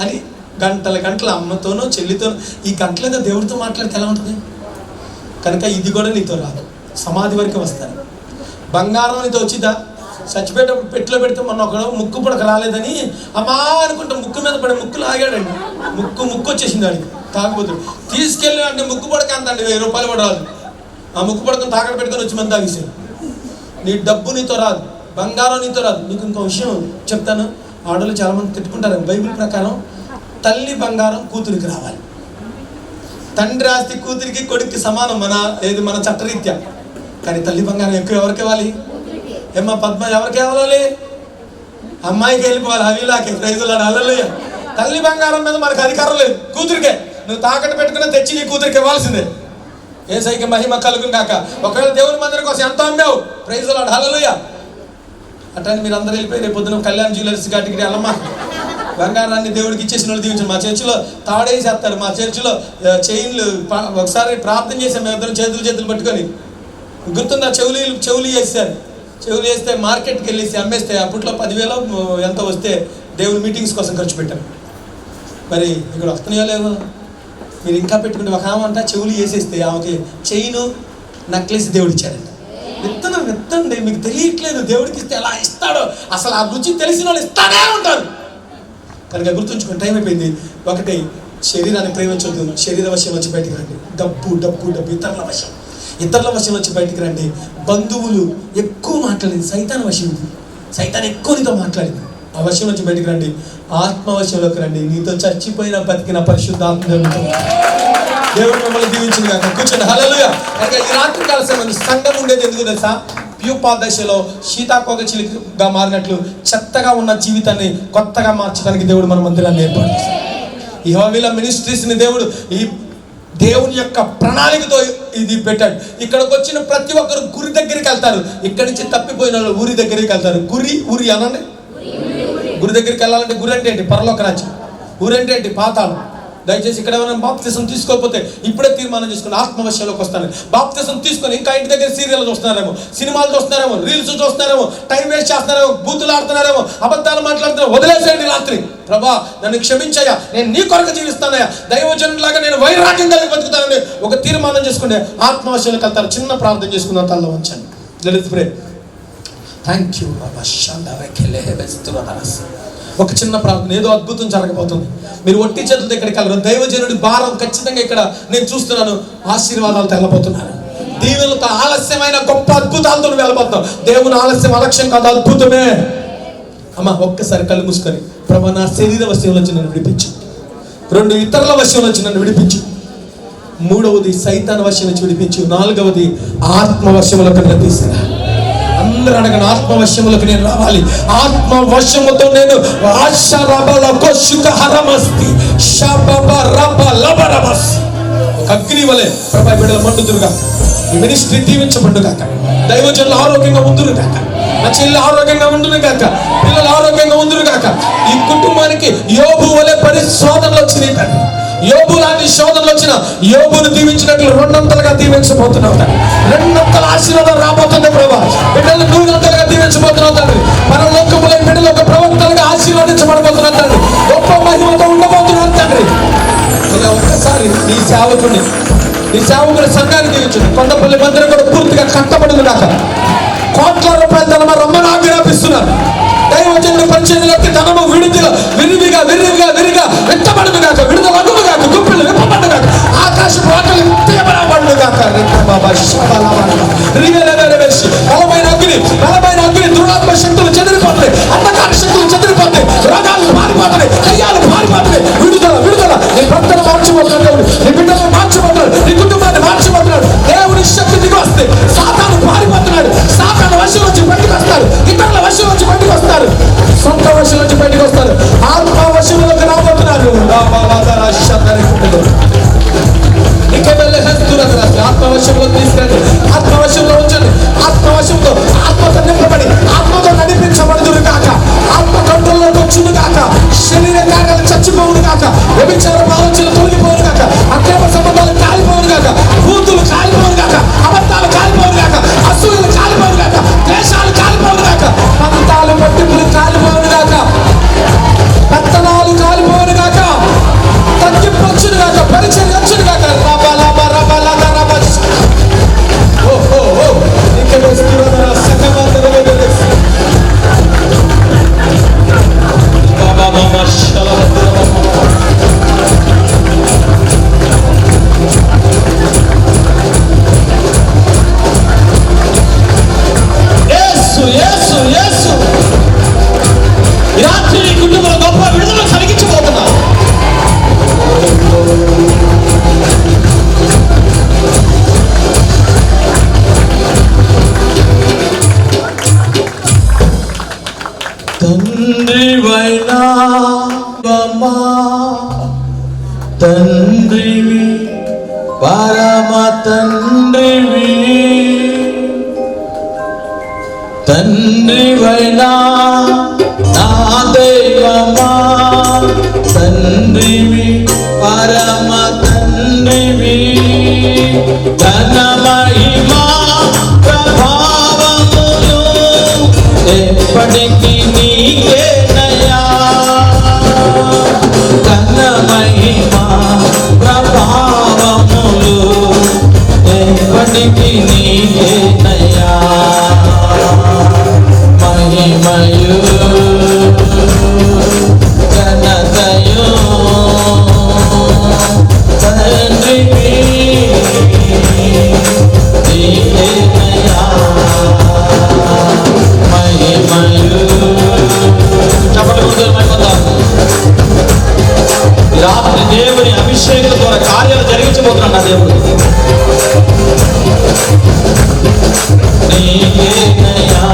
అని గంటల అమ్మతోనో చెల్లితోనో ఈ గంటలేదో దేవుడితో మాట్లాడితే ఎలా ఉంటుంది? కనుక ఇది కూడా నీతో రాదు. సమాధి వరకు వస్తాను. బంగారం నీతో వచ్చిద్దా? చచ్చిపోయేటప్పుడు పెట్టిలో పెడితే మొన్న ఒకడు ముక్కు పుడక రాలేదని అమ్మా అనుకుంటా ముక్కు మీద పడి ముక్కులు ఆగాడండి. ముక్కు వచ్చేసింది వాడికి. తాగబోతుడు తీసుకెళ్ళి అంటే ముక్కు పుడక అంత అండి ₹1000 కూడా రాదు. ఆ ముక్కు పుడకను తాకడ పెట్టుకొని వచ్చి మంది తాగేసాడు. నీ డబ్బు నీతో రాదు, బంగారం నీతో రాదు. నీకు ఇంకో విషయం చెప్తాను. ఆడవాళ్ళు చాలామంది తిట్టుకుంటారు. బైబిల్ ప్రకారం తల్లి బంగారం కూతురికి రావాలి, తండ్రి ఆస్తి కూతురికి కొడుక్కి సమానం మన చట్టరీత్యా. కానీ తల్లి బంగారం ఎక్కువ ఎవరికి ఇవ్వాలి? ఏమ్మా పద్మ, ఎవరికి ఇవ్వాలి? అమ్మాయికి వెళ్ళిపోవాలి. హవీలాకి ప్రైజులాడు. హల్లెలూయా. తల్లి బంగారం మీద మనకు అధికారం లేదు. కూతురికే నువ్వు తాకట్టు పెట్టుకుని తెచ్చి నీ కూతురికి ఇవ్వాల్సిందే. యేసయ్యకి మహిమ కలుగును గాక. ఒకవేళ దేవుని మందిరం కోసం ఎంత అమ్మావు, ప్రైజులాడు. హల్లెలూయా. అట్లాంటి మీరు అందరూ వెళ్ళిపోయి రేపు పొద్దున కళ్యాణ్ జ్యువెలర్స్ కాటికి వెళ్ళమ్మా, బంగారాన్ని దేవుడికి ఇచ్చేసిన వాళ్ళు దీవించారు. మా చర్చిలో తాడేసేస్తారు. మా చర్చిలో చైన్లు ఒకసారి ప్రార్థన చేసాం మేమిద్దరం చేతులు పట్టుకొని. గుర్తుందా? చెవులు వేస్తారు. చెవులు వేస్తే మార్కెట్కి వెళ్ళేసి అమ్మేస్తే అప్పట్లో 10,000 ఎంత వస్తే దేవుడు మీటింగ్స్ కోసం ఖర్చు పెట్టాం. మరి ఇక్కడ వస్తున్నాయో లేవో మీరు ఇంకా పెట్టుకుంటే ఒక ఆమె అంట చెవులు వేసేస్తే ఆమెకి చైను నెక్లెస్ దేవుడు ఇచ్చాడంట. విత్తండి, మీకు తెలియట్లేదు. దేవుడికి ఇస్తే ఎలా ఇస్తాడో అసలు ఆ రుచి తెలిసిన వాళ్ళు ఇస్తానే ఉంటారు. కనుక గుర్తుంచుకుని టైం అయిపోయింది. ఒకటి, శరీరాన్ని ప్రేమించొద్దు. శరీర వశం వచ్చి బయటికి రండి. డబ్బు ఇతరుల వశం వచ్చి బయటికి రండి. బంధువులు ఎక్కువ మాట్లాడింది సైతాన్ వశం. సైతాన్ ఎక్కువ నీతో మాట్లాడింది. ఆ వశం నుంచి బయటికి రండి. ఆత్మవశంలోకి రండి. నీతో చచ్చిపోయిన బతికిన పరిశుద్ధాత్మ దేవుడు మిమ్మల్ని దీవించింది కాక. కూర్చోండి. హల్లెలూయా. కనుక ఈ రాత్రి కాల సమయం సంఘం ఉండేది ఎందుకు తెలుసా? ప్యూపా దశలో సీతాకోక చిలుకగా మారినట్లు చెత్తగా ఉన్న జీవితాన్ని కొత్తగా మార్చడానికి దేవుడు మన మందిరాన్ని ఏర్పాటు చేశాడు. ఈ హోమిలా మినిస్ట్రీస్ని దేవుడు ఈ దేవుని యొక్క ప్రణాళికతో ఇది పెట్టాడు. ఇక్కడికి వచ్చిన ప్రతి ఒక్కరు గురి దగ్గరికి వెళ్తారు. ఇక్కడి నుంచి తప్పిపోయిన వాళ్ళు ఊరి దగ్గరికి వెళ్తారు. ఊరి అనండి. గురి దగ్గరికి వెళ్ళాలంటే గురి అంటే ఏంటి? పరలోక రాజ్యం. ఊరి అంటే ఏంటి? పాతాళం. దయచేసి ఇక్కడ ఎవరైనా బాప్తిసం తీసుకోకపోతే ఇప్పుడే తీర్మానం చేసుకుని ఆత్మవశ్యంలోకి వస్తాను. బాప్తిసం తీసుకొని ఇంకా ఇంటి దగ్గర సీరియల్ చూస్తున్నారేమో, సినిమాలు చూస్తున్నారేమో, రీల్స్ చూస్తున్నారేమో, టైం వేస్ట్ చేస్తున్నారేమో, బూతులు ఆడుతున్నారేమో, అబద్ధాలు మాట్లాడుతున్నారో వదిలేసేయండి. రాత్రి ప్రభా నన్ను క్షమించయ్యా, నేను నీ కొరకు జీవిస్తానయ్యా, దైవజనులాగా నేను వైరాగ్యం కలిగి బతుకుతానని ఒక తీర్మానం చేసుకుంటే ఆత్మవశ్యంలోకి వెళ్తారు. చిన్న ప్రార్థన చేసుకున్న తల్లో ఉంచండి. Let's pray. థ్యాంక్ యూ బాబా. ఒక చిన్న ప్రార్థన. ఏదో అద్భుతం జరగబోతుంది. మీరు ఒట్టి చేతులతో ఇక్కడికి వెళ్ళరు. దైవజనుడి భారం ఖచ్చితంగా ఇక్కడ నేను చూస్తున్నాను. ఆశీర్వాదాలు తెల్లబోతున్నాను. దీవెనలతో ఆలస్యమైన గొప్ప అద్భుతాలతో వెళ్ళబోతున్నాం. దేవుని ఆలస్యం అలక్ష్యం కాదు, అద్భుతమే. అమ్మ ఒక్కసారి కళ్ళు మూసుకొని ప్రభా నా శరీర వశంలో వచ్చి నన్ను విడిపించు. 2 ఇతరుల వశంలో వచ్చి నన్ను విడిపించు. 3వది సైతాన్ వశం నుంచి విడిపించు. 4వది ఆత్మ వశంలోకి నన్ను తీసుకురా. అందరూ అడగను, ఆత్మవశ్యములకు నేను రావాలి. ఆత్మవశ్యముతో నేను ఒక అగ్ని వలె ప్రభా బిడ్డలు మండుదురుగా. ఈ మినిస్ట్రీ దీవించబడును గాక. దైవజనులు ఆరోగ్యంగా ఉందురు గాక. నా చెల్లి ఆరోగ్యంగా ఉండును గాక. పిల్లలు ఆరోగ్యంగా ఉందురు గాక. ఈ కుటుంబానికి యోబు వలె పరిశోధనలు వచ్చినాయి తండ్రి. యోబు లాంటి శోధనలు వచ్చిన యోబును దీవించినట్లు 200గా దీవించబోతున్నావు తండ్రి. 200 ఆశీర్వాదం రాబోతుంది ప్రభా. బిడ్డలు 100గా దీవించబోతున్నావు తండ్రి. పరలోకములో బిడ్డలు ఒక ప్రవక్తలుగా ఆశీర్వదించబడబోతున్నావు తండ్రి. గొప్ప మహిమతో ఉండబోతున్నావు తండ్రి. ఇలా ఒక్కసారి నీ సేవకుడి సంఘాన్ని దీవించండి. కొండపల్లి మందిరం కూడా పూర్తిగా కట్టబడింది కాక. కోట్ల రూపాయల ధనమ రమ్మని ఆజ్ఞాపిస్తున్నారు. దైవజనుల పరిచయంలోకి ధనము విరివిగా విత్తబడును గాక. విడుదల అగును గాక. గుప్పిలు విప్పబడును గాక. ఆకాశపు వాటలు తీయబడబడును గాక. బలమైన అగ్ని దురాత్మ శక్తులు చెదిరిపోతాయి. అంధకార శక్తులు చెదిరిపోతాయి. రోగాలు మారిపోతాయి. దయ్యాలు మారిపోతాయి. విడుదల నీ భక్తులు మార్చిపోతున్నాడు. నీ బిడ్డలు మార్చిపోతున్నాడు. నీ కుటుంబాన్ని మార్చిపోతున్నాడు. దేవుని శక్తి దిగి వస్తే సాతాను పారిపోతున్నాడు. సాతాను వశం నుంచి బయటకు వస్తారు. ఇతరుల వశం నుంచి బయటకు వస్తారు. సొంత వశం నుంచి బయటకు వస్తారు. ఆత్మ వశంలోకి రాబోతున్నారు. తండ్రివైనా బమా తండ్రివి పరమ తండ్రివి తండ్రివైనా నా దైవమా తండ్రివి పరమ తండ్రివి ఘన మహిమా ప్రభావములు ఎప్పటికీ నీకేనయ్యా ఘన మహిమా ప్రభావములు ఎప్పటికీ నీకేనయ్యా మహిమయు ఘనతయు తండ్రివి నీకేనయ్యా మహిమయు చెప్పండి రాత్రి దేవుని అభిషేకం ద్వారా కార్యాలు జరిగించబోతున్నాడు నా దేవుడు నీకేనయ్యా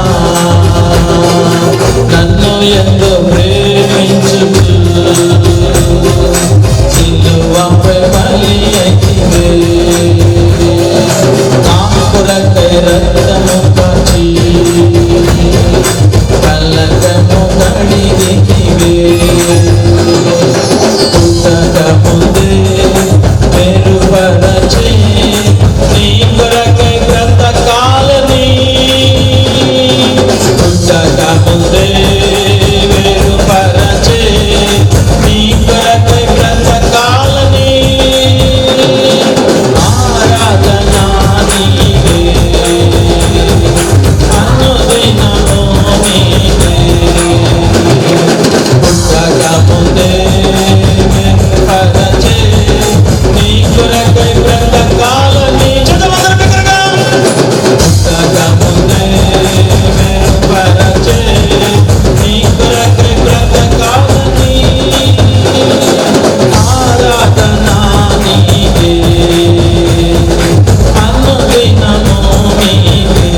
నన్ను ఎంతో ప్రేమించుచు సిలువపై బలి అయితివే నా కొరకై రక్తము కాచి కలకము కడిగితివే పుట్టక ముందే మెరుగుపరచి నీ కొరకై బ్రతకాలని పుట్టక ముందే మెరుగుపరచి నీ కొరకై బ్రతకాలని ఆరాధన నీవే అనుదినము నీవే పుట్టక ముందే మెరుగుపరచి నీ కొరకై బ్రతకాలని చదవండి బిగ్గరగా పుట్టక ముందే మెరుగుపరచి నీ కొరకై బ్రతకాలని ఆరాధన నీవే అనుదినము నీవే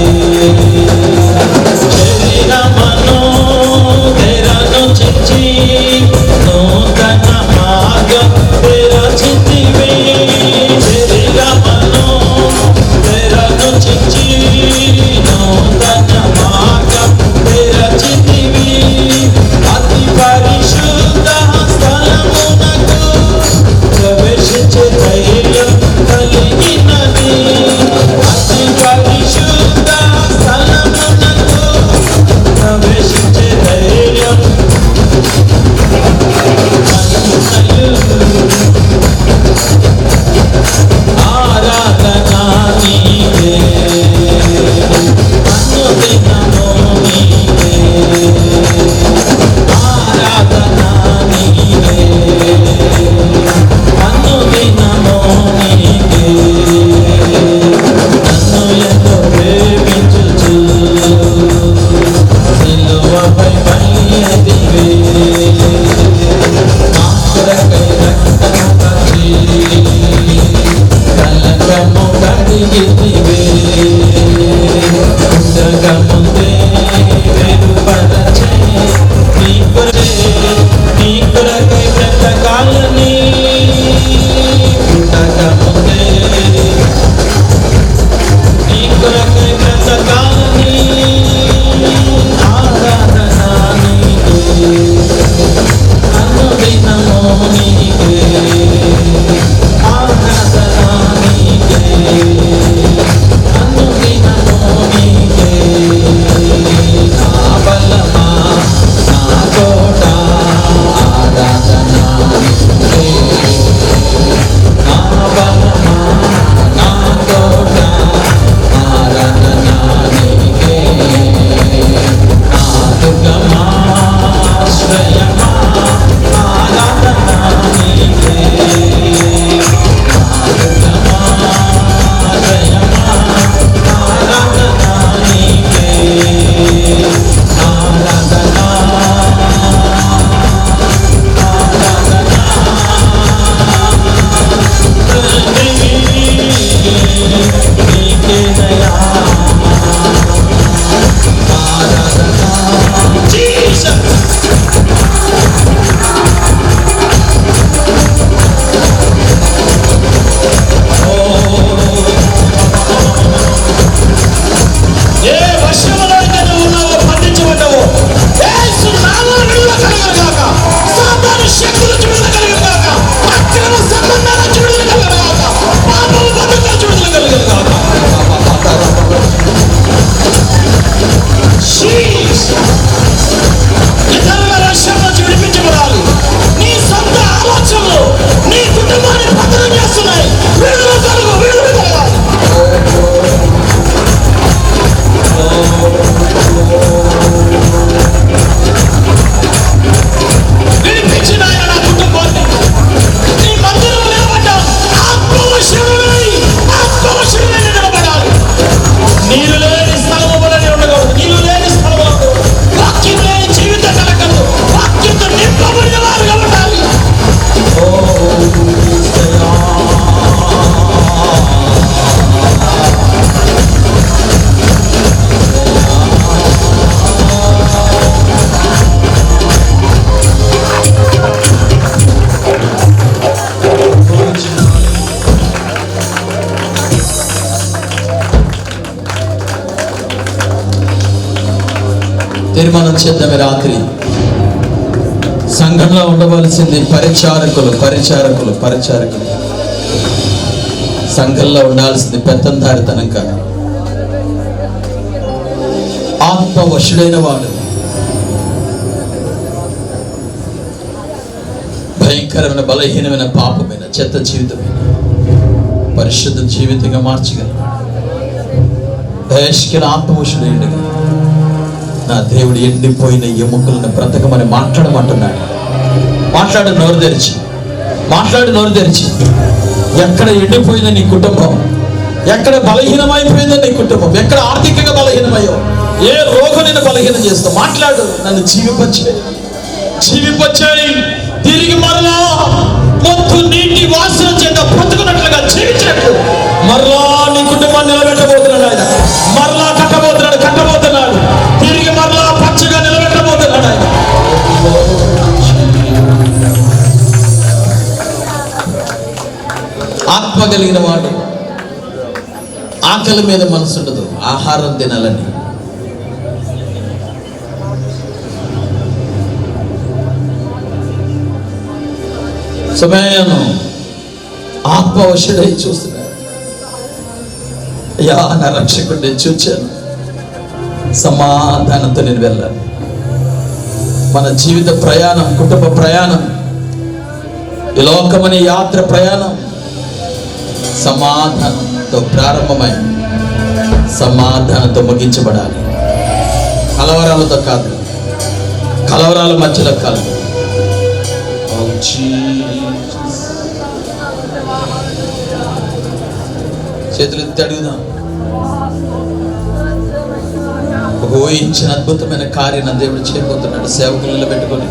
శరీరమను తెరను చిచ్చి నూతన మార్గం తెరచితివి శరీరమను తెరను చిచ్చి నూతన మార్గం తెరచితివి అతి పరిశుద్ధ స్థలమునకు ప్రవేశించే ధైర్యం కలిగినది అతి పరిశుద్ధ స్థలమునకు ప్రవేశించే ధైర్యం ఆరాధన నీవే అనుదినము నీవే ఆరాధన నీవే అనుదినము నీవే నన్ను ఎంతో ప్రేమించుచు సిలువపై బలి అయితివే నా కొరకై రక్తము కాచి కలకము కడిగితివే పుట్టక ముందే మెరుగుపరచి నీ కొరకై బ్రతకాలని పుట్టక ముందే నీ కొరకై బ్రతకాలని ఆరాధన నీవే అనుదినము నీవే ఆరాధన నీవే అనుదినము నీవే తీర్మానం చేద్దామే. రాత్రి సంఘంలో ఉండవలసింది పరిచారకులు. సంఘంలో ఉండాల్సింది పెత్తందారితనం కాదు. ఆత్మవశుడైన వాడు భయంకరమైన బలహీనమైన పాపమైన చెత్త జీవితమైన పరిశుద్ధ జీవితంగా మార్చగలవాడు. ఆత్మవశుడైండుగా నా దేవుడు ఎండిపోయిన ఎముకలను బ్రతకమని మాట్లాడమంటున్నాడు. మాట్లాడు నోరు తెరిచి. ఎక్కడ ఎండిపోయిందో నీ కుటుంబం, ఎక్కడ బలహీనమైపోయిందో నీ కుటుంబం, ఎక్కడ ఆర్థికంగా బలహీనమయ్యో, ఏ రోగం నిన్ను బలహీనం చేస్తావు, మాట్లాడు. నన్ను జీవింపచేయి, తిరిగి మరలా మొత్తం నీటి వాసన చేత బ్రతుకున్నట్లుగా జీవించినట్లు మరలా నీ కుటుంబాన్ని నిలబెట్టబోతున్నాడు ఆయన. మరలా కట్టబోతున్నాడు. తిరిగి మరలా పచ్చగా నిలబెట్టబోతున్నాడు ఆయన. ఆత్మ కలిగిన వాడు ఆకలి మీద మనసు ఉండదు, ఆహారం తినాలని. సమయాన్ని ఆత్మవశుడై చూస్తున్నాడు. అయ్యా నా రక్షకుడు నేను చూచాను, సమాధానంతో నేను వెళ్ళాను. మన జీవిత ప్రయాణం, కుటుంబ ప్రయాణం, ఈ లోకమనే యాత్ర ప్రయాణం సమాధానంతో ప్రారంభమై సమాధానంతో ముగించబడాలి. కలవరాలతో కాదు, కలవరాల మధ్యలో కాదు. చేతులు ఎత్తి అడుగుదాం. ఒక ఊహించిన అద్భుతమైన కార్యం దేవుడు చేయబోతున్నాడు. సేవకులు నిలబెట్టుకొని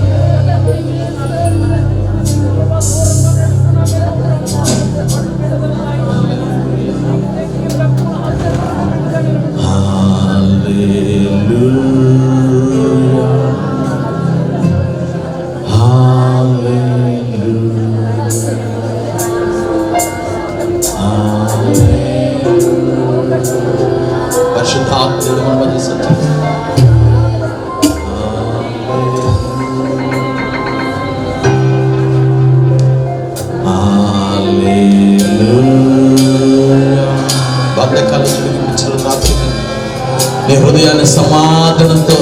నీ హృదయాన్ని సమాధానంతో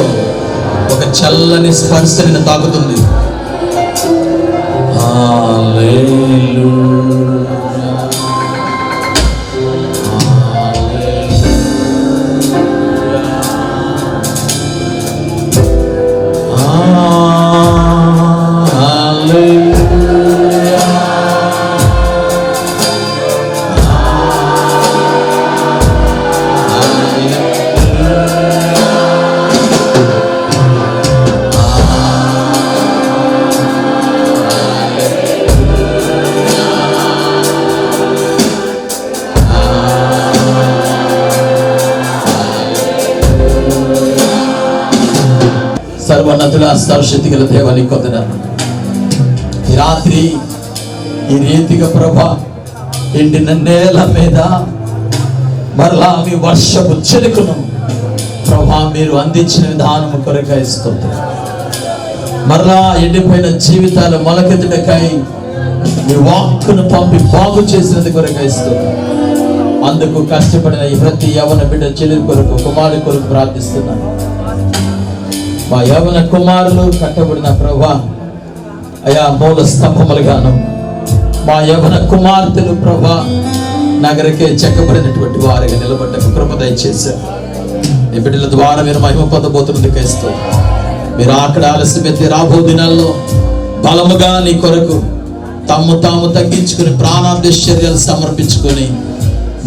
ఒక చల్లని స్పర్శ నిన్ను తాకుతుంది. సర్వోన్నతుల సర్వశక్తి గల దేవానికి వందనాలు. ఈ రాత్రి ఈ రీతిగా ప్రభా ఎండిన నేల మీద మరలా మీ వర్షపు చెలుకును ప్రభా మీరు అందించిన విధానము కొరకై స్తోత్రం. మరలా ఎండిపోయిన జీవితాలు మొలకెత్తుటకై మీ వాక్కును పంపి బాగు చేసినది కొరకై స్తోత్రం. అందుకు కష్టపడిన ఈ ప్రతి యవన బిడ్డ చెల్లి కొరకు, కుమారుడి కొరకు ప్రార్థిస్తున్నాను. మా యవన కుమారులు కట్టబడిన ప్రభా అయా మూల స్తంభములుగాను, మా యవన కుమార్తెలు ప్రభా నగరకే చెక్కబడినటువంటి వారిగా నిలబడ్డకు కృప దయచేశారు. ఈ బిడ్డల ద్వారా మీరు మహిమ పొందబోతున్నది క్రైస్తవ. మీరు అక్కడ ఆలస్యమైతే రాబో దినాల్లో బలముగా నీ కొరకు తాము తగ్గించుకుని ప్రాణాదిశ్చర్యాలు సమర్పించుకొని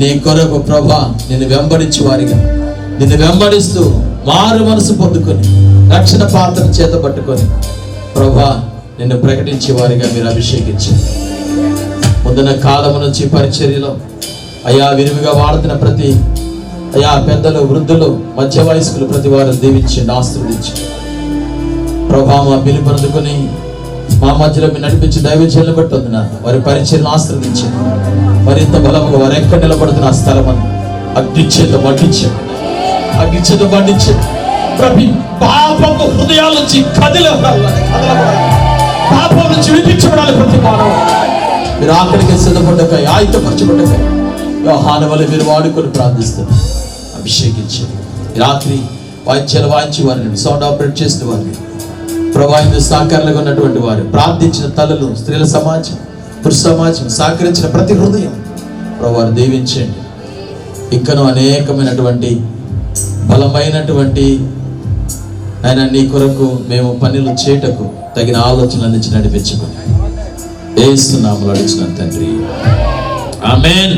నీ కొరకు ప్రభా నిన్ను వెంబడించే వారిగా, నిన్ను వెంబడిస్తూ మారు మనసు పొందుకొని రక్షణ పాత్రను చేత పట్టుకొని ప్రభా నిన్ను ప్రకటించే వారిగా మీరు అభిషేకించారు. ముందున్న కాలము నుంచి పరిచర్యలో అయా విరివిగా వాడుతున్న ప్రతి అయా పెద్దలు, వృద్ధులు, మధ్య వయస్కులు ప్రతి వారు దీవించండి, ఆశీర్వదించండి ప్రభా. మా పిలుపు అందుకొని మా మధ్యలో మీరు నడిపించి దైవజనులను బట్టి వందనాలు. వారి పరిచర్యను ఆశీర్వదించండి. మరింత బలముగా వారు ఎక్కడ నిలబడుతున్న ఆ స్థలం అగ్నిచేత మండించండి, అగ్నిచేత మండించండి. ప్రతి పాపపు హృదయాల నుంచి కదలబడాలి, పాపం నుంచి విడిపించబడాలి. ప్రతి మానవ మీరు ఆఖరికి సిద్ధపడ్డకై, ఆయుధపరచబడ్డకై యోహాను వలె మీరు వాడుకొని ప్రార్థిస్తారు. అభిషేకించండి. రాత్రి వాయిద్యాలు వాయించి వారిని, సౌండ్ ఆపరేట్ చేసిన వారిని, ప్రభావిత సహకారులుగా ఉన్నటువంటి వారు, ప్రార్థించిన తలలు, స్త్రీల సమాజం, పురుష సమాజం, సహకరించిన ప్రతి హృదయం ప్రభు దీవించండి. ఇంకనూ అనేకమైనటువంటి బలమైనటువంటి ఆయన నీ కొరకు మేము పనులు చేయటకు తగిన ఆలోచనలు అందించి నడిపించుకుని యేసు నామములో అడుగుచున్నాను తండ్రి. ఆమేన్.